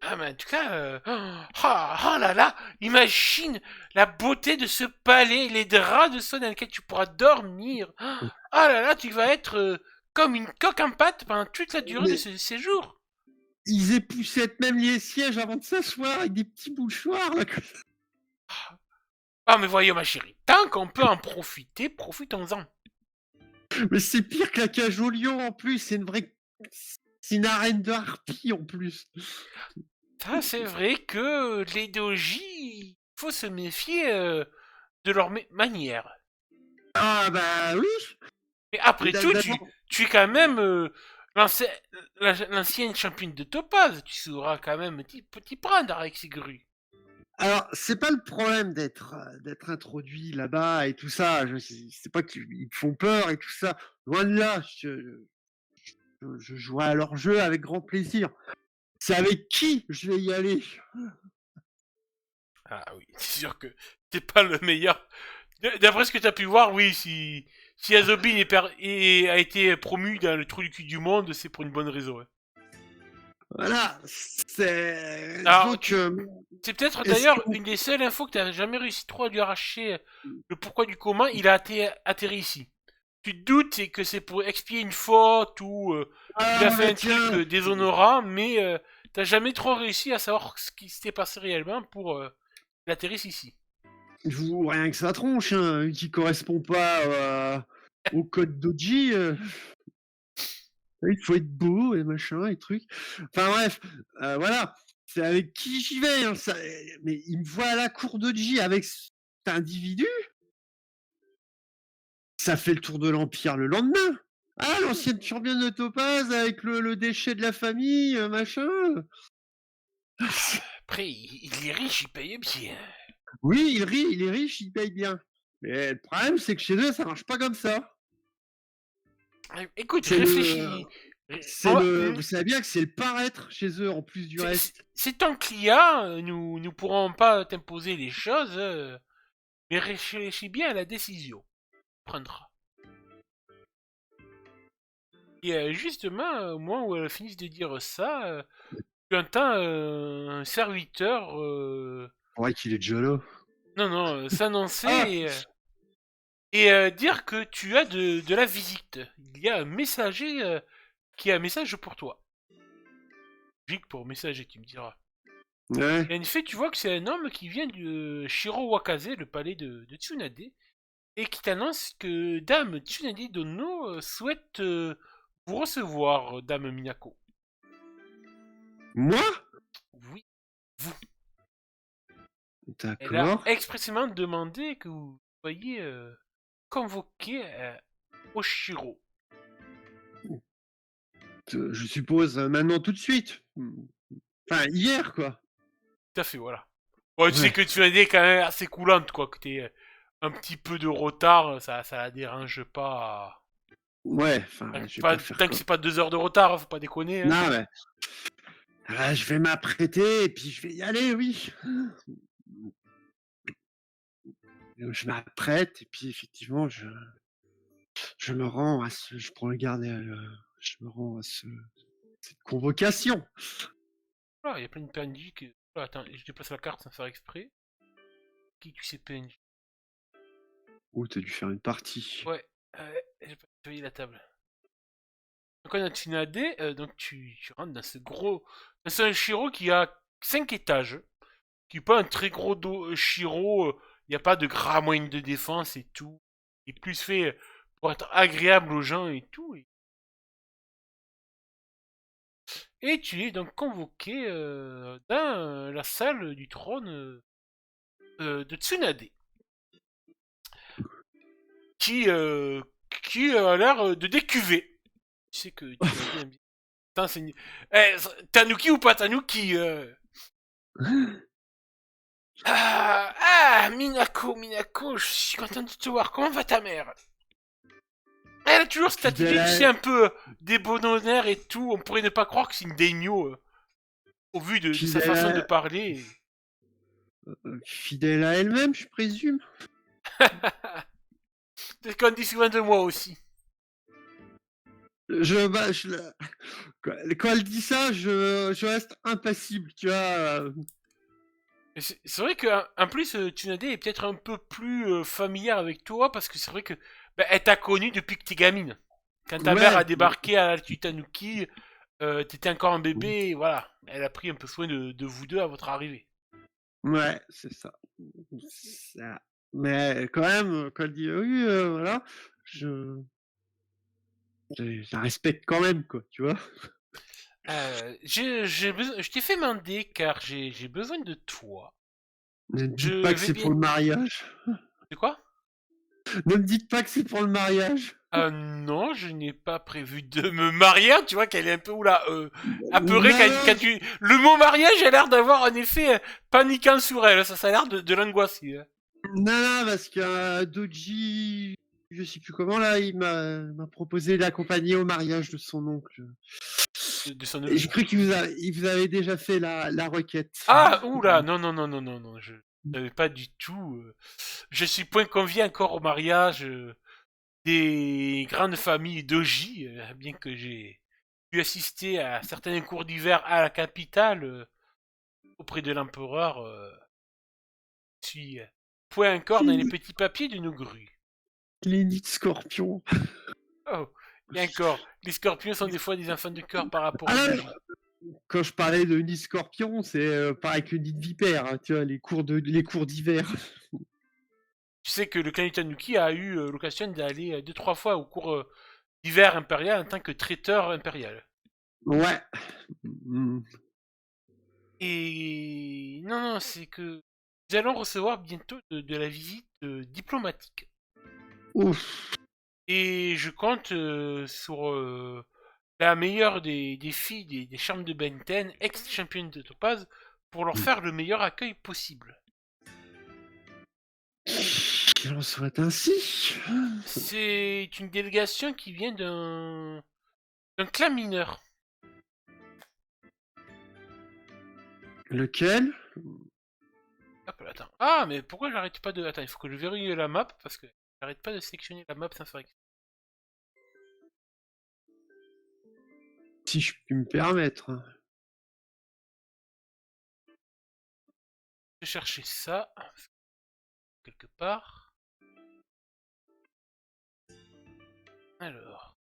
Speaker 1: Ah, mais en tout cas, oh là là, imagine la beauté de ce palais, les draps de soie dans lesquels tu pourras dormir. Ah là là, tu vas être comme une coque en pâte pendant toute la durée de
Speaker 2: Mais
Speaker 1: ce séjour.
Speaker 2: ils époussettent même les sièges avant de s'asseoir avec des petits mouchoirs là.
Speaker 1: Ah, mais voyons, ma chérie, tant qu'on peut en profiter, profitons-en.
Speaker 2: Mais c'est pire que la cage au lion en plus. C'est une arène de harpies en plus.
Speaker 1: Ça, c'est vrai que les doji, faut se méfier de leur manière.
Speaker 2: Ah bah oui.
Speaker 1: Mais après tout,
Speaker 2: D'abord,
Speaker 1: tu es quand même l'ancienne championne de Topaz. Tu sauras quand même petit prendre avec ces grues.
Speaker 2: alors c'est pas le problème d'être introduit là-bas et tout ça. C'est pas qu'ils me font peur et tout ça. Loin de là. Je jouerai à leur jeu avec grand plaisir. C'est avec qui je vais y aller.
Speaker 1: Ah oui, c'est sûr que t'es pas le meilleur. D'après ce que t'as pu voir, oui, si Azobin a été promu dans le trou du cul du monde, c'est pour une bonne raison, ouais.
Speaker 2: Voilà. C'est
Speaker 1: Alors,
Speaker 2: donc.
Speaker 1: c'est peut-être
Speaker 2: Est-ce que
Speaker 1: d'ailleurs une des seules infos que t'as jamais réussi trop à lui arracher le pourquoi du comment il a atterri ici. Tu te doutes que c'est pour expier une faute ou il a
Speaker 2: ah
Speaker 1: fait
Speaker 2: mais
Speaker 1: un truc
Speaker 2: tiens,
Speaker 1: déshonorant, mais t'as jamais trop réussi à savoir ce qui s'était passé réellement pour qu'il atterrisse ici.
Speaker 2: je vous rien que sa tronche, hein, qui correspond pas au code Doji. Il faut être beau et machin et truc. Enfin bref, voilà. C'est avec qui j'y vais. Hein, mais il me voit à la cour Doji avec cet individu. Ça fait le tour de l'Empire le lendemain. Ah, l'ancienne turbine de Topaz avec le déchet de la famille, machin.
Speaker 1: Après, il est riche, il paye bien.
Speaker 2: Oui, il est riche, il paye bien. Mais le problème, c'est que chez eux, ça marche pas comme ça.
Speaker 1: Écoute,
Speaker 2: C'est
Speaker 1: réfléchis.
Speaker 2: vous savez bien que c'est le paraître chez eux, en plus du reste.
Speaker 1: C'est ton client, nous pourrons pas t'imposer les choses, mais réfléchis bien à la décision que tu prendras. Et justement, au moment où elle finit de dire ça, tu entends un serviteur,
Speaker 2: Ouais, qu'il est déjà là.
Speaker 1: non, s'annoncer
Speaker 2: Ah,
Speaker 1: et dire que tu as de la visite. Il y a un messager qui a un message pour toi. Logique pour messager, tu me diras.
Speaker 2: ouais.
Speaker 1: Et en effet, tu vois que c'est un homme qui vient de Shiro Wakaze, le palais de Tsunade, et qui t'annonce que Dame Tsunade Dono souhaite vous recevoir, Dame Minako.
Speaker 2: Moi?
Speaker 1: Oui, vous. Elle a
Speaker 2: D'accord.
Speaker 1: expressément demandé que vous soyez convoqué au Shiro.
Speaker 2: Je suppose maintenant tout de suite. Enfin, hier, quoi.
Speaker 1: Tout à fait, voilà. Bon, tu sais
Speaker 2: Ouais.
Speaker 1: que Tsunade est quand même assez coulante, quoi, que t'es un petit peu de retard, ça la dérange pas.
Speaker 2: Ouais, enfin, je vais pas faire
Speaker 1: Tant que
Speaker 2: quoi.
Speaker 1: c'est pas 2 heures de retard, faut pas déconner, hein.
Speaker 2: Non, mais je vais m'apprêter et puis je vais y aller, oui. Je m'apprête et puis effectivement, je me rends à ce, je prends le garde, je me rends à cette convocation.
Speaker 1: Voilà, il y a plein de PNJ qui... Voilà, attends, je déplace la carte sans faire exprès. Qui tu sais PNJ?
Speaker 2: Oh, t'as dû faire une partie.
Speaker 1: Ouais, j'ai pas nettoyé la table. Donc on a Tsunade, donc tu rentres dans ce gros... C'est un Shiro qui a 5 étages, qui est pas un très gros Shiro, il n'y a pas de gras moyenne de défense et tout. Il est plus fait pour être agréable aux gens et tout. Et tu es donc convoqué dans la salle du trône de Tsunade, qui, euh, qui a l'air de décuver. Tu sais que Tsunade aime bien. Putain, c'est... Eh, Tanuki ou pas Tanuki Minako, je suis content de te voir. Comment va ta mère? Elle a toujours cette
Speaker 2: Fidèle
Speaker 1: attitude, tu
Speaker 2: à,
Speaker 1: sais, un peu débonnaire et tout. On pourrait ne pas croire que c'est une daimyo au vu de sa
Speaker 2: fidèle
Speaker 1: façon de
Speaker 2: à,
Speaker 1: parler.
Speaker 2: fidèle à elle-même, je présume.
Speaker 1: C'est ce qu'on dit souvent de moi aussi.
Speaker 2: Bah, quand elle dit ça, je reste impassible, tu vois.
Speaker 1: C'est vrai qu'en plus, Tsunade est peut-être un peu plus familière avec toi parce que c'est vrai que elle t'a connu depuis que t'es gamine. Quand ta mère a
Speaker 2: Ouais,
Speaker 1: débarqué à l'Altu Tanuki, t'étais encore un bébé, et voilà. Elle a pris un peu soin de vous deux à votre arrivée.
Speaker 2: ouais, c'est ça. Mais quand même, quand elle dit oui, voilà, je, je la respecte quand même, quoi, tu vois.
Speaker 1: Je t'ai fait demander car j'ai besoin de toi.
Speaker 2: Ne me
Speaker 1: Je
Speaker 2: dites pas que
Speaker 1: vais
Speaker 2: c'est
Speaker 1: bien.
Speaker 2: pour le mariage.
Speaker 1: C'est quoi?
Speaker 2: Ne me dites pas que c'est pour le mariage.
Speaker 1: Non, je n'ai pas prévu de me marier. Tu vois qu'elle est un peu oula, apeurée
Speaker 2: Non,
Speaker 1: quand
Speaker 2: non,
Speaker 1: tu. Le mot mariage a l'air d'avoir un effet paniquant sur elle. Ça a l'air de l'angoisser. Hein.
Speaker 2: non, parce que Doji, je sais plus comment là, il m'a proposé d'accompagner au mariage de son oncle.
Speaker 1: De son
Speaker 2: Et
Speaker 1: neveu.
Speaker 2: j'ai cru il vous avait déjà fait la requête.
Speaker 1: Ah, oula, non, je savais pas du tout. Je suis point convié encore au mariage des grandes familles d'Oji, bien que j'ai pu assister à certains cours d'hiver à la capitale auprès de l'empereur. Je suis point encore dans les petits papiers de nos grues.
Speaker 2: Les nids de scorpion.
Speaker 1: Oh, et encore, les scorpions sont des fois des enfants de cœur par rapport
Speaker 2: Ah
Speaker 1: aux
Speaker 2: non,
Speaker 1: Oji.
Speaker 2: quand je parlais de nid scorpion, c'est pareil que nid de vipère, hein, tu vois, les cours d'hiver.
Speaker 1: Tu sais que le clan Tanuki a eu l'occasion d'aller 2-3 fois au cours d'hiver impérial en tant que traiteur impérial.
Speaker 2: Ouais. Mm.
Speaker 1: Et non, c'est que nous allons recevoir bientôt de la visite diplomatique.
Speaker 2: Ouf.
Speaker 1: Et je compte sur la meilleure des filles des chambres de Benten, ex-championne de Topaz, pour leur faire le meilleur accueil possible.
Speaker 2: Qu'il en soit ainsi.
Speaker 1: C'est une délégation qui vient d'un clan mineur.
Speaker 2: Lequel?
Speaker 1: Hop là, attends. Ah, mais pourquoi j'arrête pas de... Attends, il faut que je vérifie la map, parce que j'arrête pas de sélectionner la map sans faire exprès.
Speaker 2: Si je puis me permettre.
Speaker 1: Je vais chercher ça, quelque part. Alors...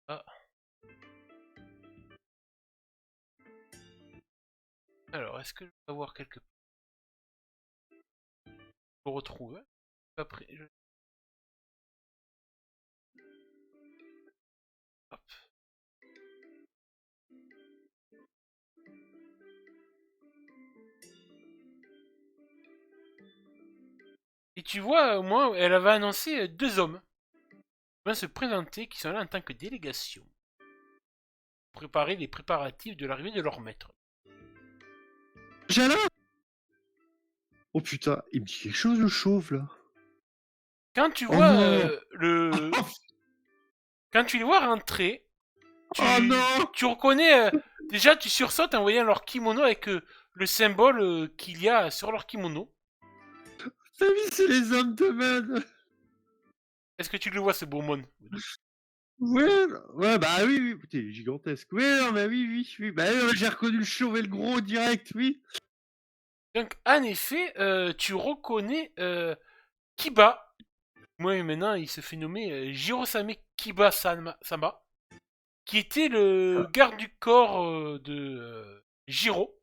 Speaker 1: Ah. Alors, est-ce que je vais avoir quelque part? Je le retrouve. Après, hop. Et tu vois, au moins, elle avait annoncé deux hommes qui vont se présenter, qui sont là en tant que délégation, pour préparer les préparatifs de l'arrivée de leur maître.
Speaker 2: Jala! Oh putain, il me dit quelque chose le chauve là.
Speaker 1: Quand tu
Speaker 2: Oh
Speaker 1: vois
Speaker 2: non!
Speaker 1: quand tu les vois rentrer,
Speaker 2: Oh
Speaker 1: tu,
Speaker 2: non!
Speaker 1: tu reconnais... déjà, tu sursautes en voyant leur kimono avec le symbole qu'il y a sur leur kimono.
Speaker 2: T'as vu, c'est les hommes de man!
Speaker 1: Est-ce que tu le vois, ce beau mon?
Speaker 2: Ouais, ouais, bah oui, oui, t'es gigantesque. Oui, non, bah oui, oui, oui. Bah oui, j'ai reconnu le chauve et le gros direct, oui.
Speaker 1: Donc, en effet, tu reconnais Kiba. Moi, maintenant, il se fait nommer Jirosame Kiba Sama, qui était le garde du corps de Jiro.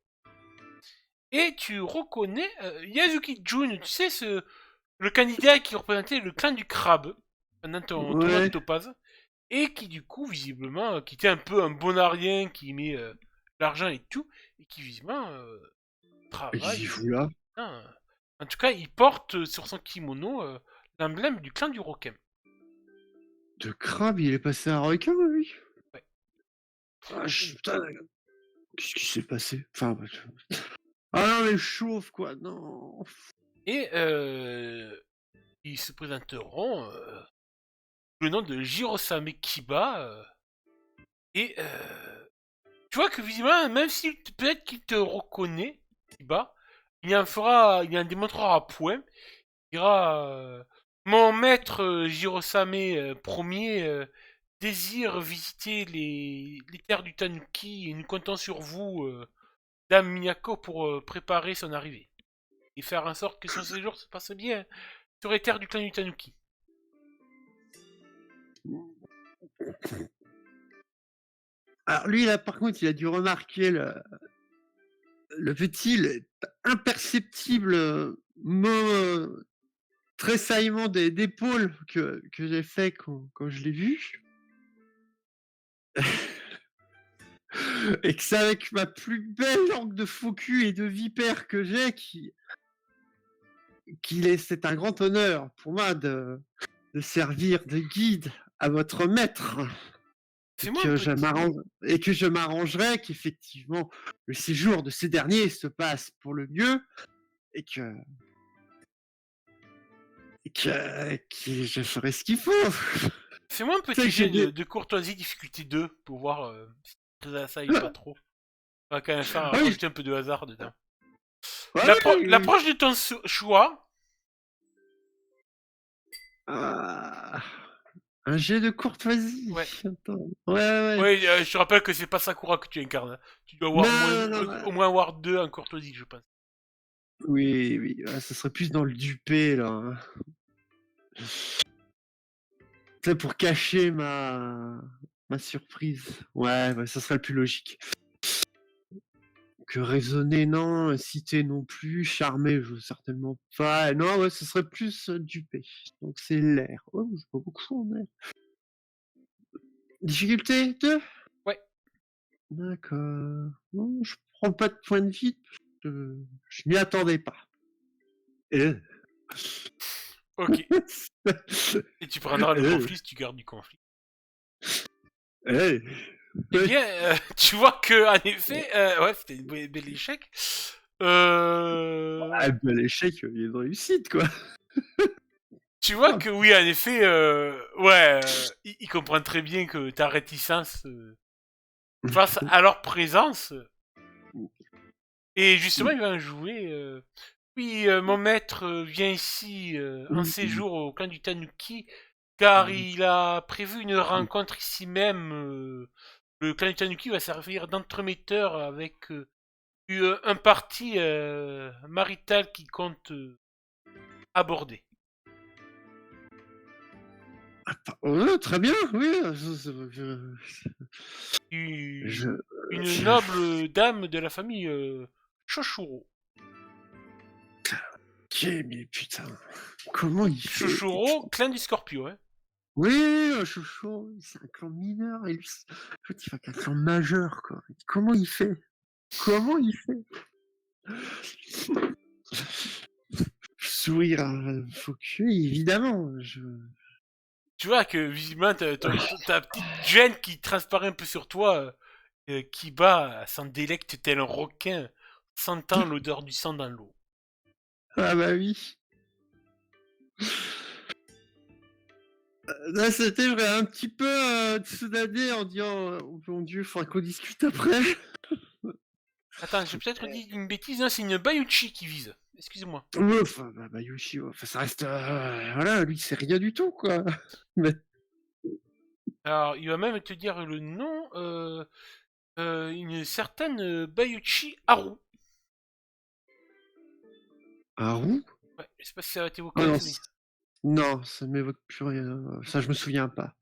Speaker 1: Et tu reconnais Yazuki Jun, tu sais, le candidat qui représentait le clan du crabe pendant ton tournoi de
Speaker 2: Ouais.
Speaker 1: Topaz, et qui du coup, visiblement, qui était un peu un bonarien, qui aimait l'argent et tout, et qui visiblement
Speaker 2: Qu'est-ce
Speaker 1: travaille.
Speaker 2: qu'il fout là?
Speaker 1: Hein. En tout cas, il porte sur son kimono l'emblème du clan du Rokem.
Speaker 2: De crabe, il est passé à un requin, lui?
Speaker 1: Ouais.
Speaker 2: Ah, putain, qu'est-ce qui s'est passé? Enfin, ah non, les chauves, quoi, non.
Speaker 1: Et ils se présenteront le nom de Jirosame Kiba. Et tu vois que visiblement, même si peut-être qu'il te reconnaît, Kiba, il en démontrera à point. Il dira mon maître Jirosame premier désire visiter les terres du Tanuki et nous comptons sur vous, Dame Miyako, pour préparer son arrivée. Et faire en sorte que son séjour se passe bien sur les terres du clan du Tanuki.
Speaker 2: Alors lui, là, par contre, il a dû remarquer le petit, imperceptible mot tressaillement d'épaule que j'ai fait quand je l'ai vu. Et que c'est avec ma plus belle langue de faux cul et de vipère que j'ai c'est un grand honneur pour moi de servir de guide à votre maître. Et
Speaker 1: Fais-moi un
Speaker 2: que
Speaker 1: petit.
Speaker 2: je m'arrangerai qu'effectivement le séjour de ces derniers se passe pour le mieux et que je ferai ce qu'il faut.
Speaker 1: Fais-moi un
Speaker 2: Tu sais
Speaker 1: petit
Speaker 2: que j'ai
Speaker 1: jet
Speaker 2: des...
Speaker 1: de courtoisie difficulté 2 pour voir si ça aille pas trop. On va quand même faire
Speaker 2: Ah oui,
Speaker 1: rajouter un peu de hasard dedans.
Speaker 2: ouais, oui, oui.
Speaker 1: L'approche de ton choix.
Speaker 2: Ah, un jet de courtoisie.
Speaker 1: Ouais.
Speaker 2: Attends. Ouais, ouais.
Speaker 1: Ouais, je te rappelle que c'est pas Sakura que tu incarnes. Tu dois avoir
Speaker 2: Non, non, non.
Speaker 1: au moins avoir 2 en courtoisie, je pense.
Speaker 2: Oui, oui. Ah, ça serait plus dans le dupé, là. Hein. C'est pour cacher ma surprise. Ouais, ouais, ça serait le plus logique. Que raisonner, non. Citer non plus. Charmer, je veux certainement pas. Non, ouais, ce serait plus dupé. Donc c'est l'air. Oh, j'ai pas beaucoup en air. Difficulté 2.
Speaker 1: Ouais.
Speaker 2: D'accord. Non, je prends pas de point de vie. Je m'y attendais pas. Euh.
Speaker 1: Ok. Et tu prendras le conflit si tu gardes du conflit.
Speaker 2: Eh,
Speaker 1: Eh bien, tu vois que en effet, ouais, c'était un bel échec.
Speaker 2: bel échec, il y a une réussite, quoi.
Speaker 1: Tu vois que oui, en effet, ouais, ils comprennent très bien que ta réticence face à leur présence. Et justement, il va en jouer. Oui, mon maître vient ici en séjour au clan du Tanuki, car il a prévu une rencontre ici même. Le clan du Tanuki va servir d'entremetteur avec un parti marital qui compte aborder.
Speaker 2: Très bien, oui.
Speaker 1: Une noble dame de la famille Shoshuro.
Speaker 2: Ok, mais putain, comment il fait?
Speaker 1: Shoshuro, clan du Scorpio, hein.
Speaker 2: Oui, Chouchou, c'est un clan mineur, et lui, en fait, il fait qu'un clan majeur, quoi. Comment il fait? Comment il fait? Sourire faux cul, évidemment.
Speaker 1: Tu vois que visiblement ta petite gêne qui transparaît un peu sur toi, qui bat s'en délecte tel un requin, sentant l'odeur du sang dans l'eau.
Speaker 2: Ah bah oui. Là, c'était vrai, un petit peu Tsunade en disant oh mon dieu, faudra qu'on discute après.
Speaker 1: Attends, j'ai peut-être dit une bêtise, hein, c'est une Bayuchi qui vise. Excusez-moi.
Speaker 2: Ouais, enfin, bah, Yoshi, enfin, ça reste. Voilà, lui, c'est rien du tout, quoi. Mais...
Speaker 1: Alors, il va même te dire le nom, une certaine Bayuchi Haru.
Speaker 2: Haru?
Speaker 1: Ouais, je sais pas si ça va t'évoquer
Speaker 2: Ah
Speaker 1: un
Speaker 2: non,
Speaker 1: souvenir.
Speaker 2: non, ça m'évoque plus rien. Ça, je me souviens pas.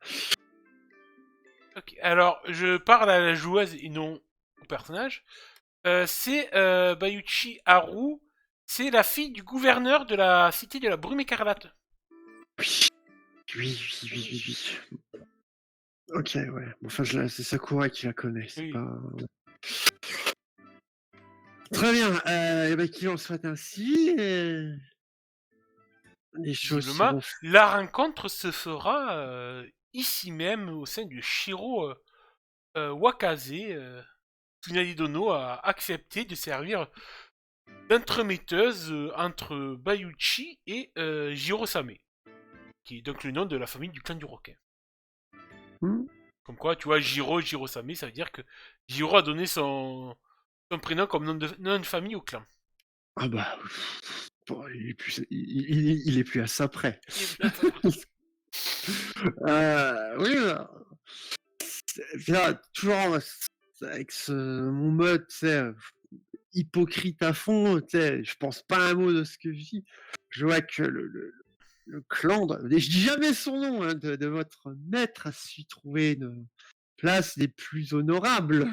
Speaker 1: Ok, alors je parle à la joueuse et non au personnage. C'est Bayuchi Haru, c'est la fille du gouverneur de la cité de la Brume écarlate.
Speaker 2: Oui, oui. Ok, ouais. Enfin, c'est Sakura qui la connaît. C'est
Speaker 1: Oui.
Speaker 2: pas. Très bien. Et ben, qu'il en soit ainsi. Les choses
Speaker 1: Visiblement,
Speaker 2: seront.
Speaker 1: la rencontre se fera ici même au sein du Shiro Wakaze. Tsunade Dono a accepté de servir d'entremetteuse entre Bayuchi et Jiro-same, qui est donc le nom de la famille du clan du requin. Comme quoi, tu vois, Jiro-same, ça veut dire que Jiro a donné son prénom comme nom de famille au clan.
Speaker 2: Ah bah. Bon, il est plus à ça près. Oui, là, toujours avec mon mode, tu sais, hypocrite à fond, tu sais, je pense pas un mot de ce que je dis. Je vois que le clan, je dis jamais son nom, hein, de votre maître a su trouver une place des plus honorables.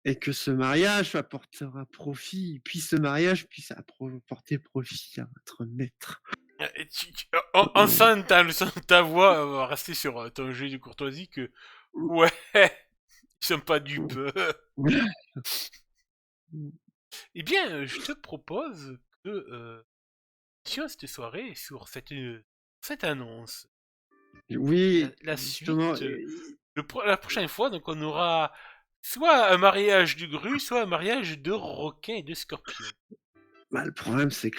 Speaker 2: Et que ce mariage apportera profit, puis ce mariage puisse apporter profit à votre maître.
Speaker 1: On sent le son de ta voix va rester sur ton jeu de courtoisie que ouais, ils sont pas dupes. Eh bien, je te propose que sur cette soirée, sur cette annonce,
Speaker 2: Oui,
Speaker 1: la
Speaker 2: justement.
Speaker 1: suite, la prochaine fois, donc on aura soit un mariage de grue, soit un mariage de requin et de scorpion.
Speaker 2: Bah, le problème, c'est que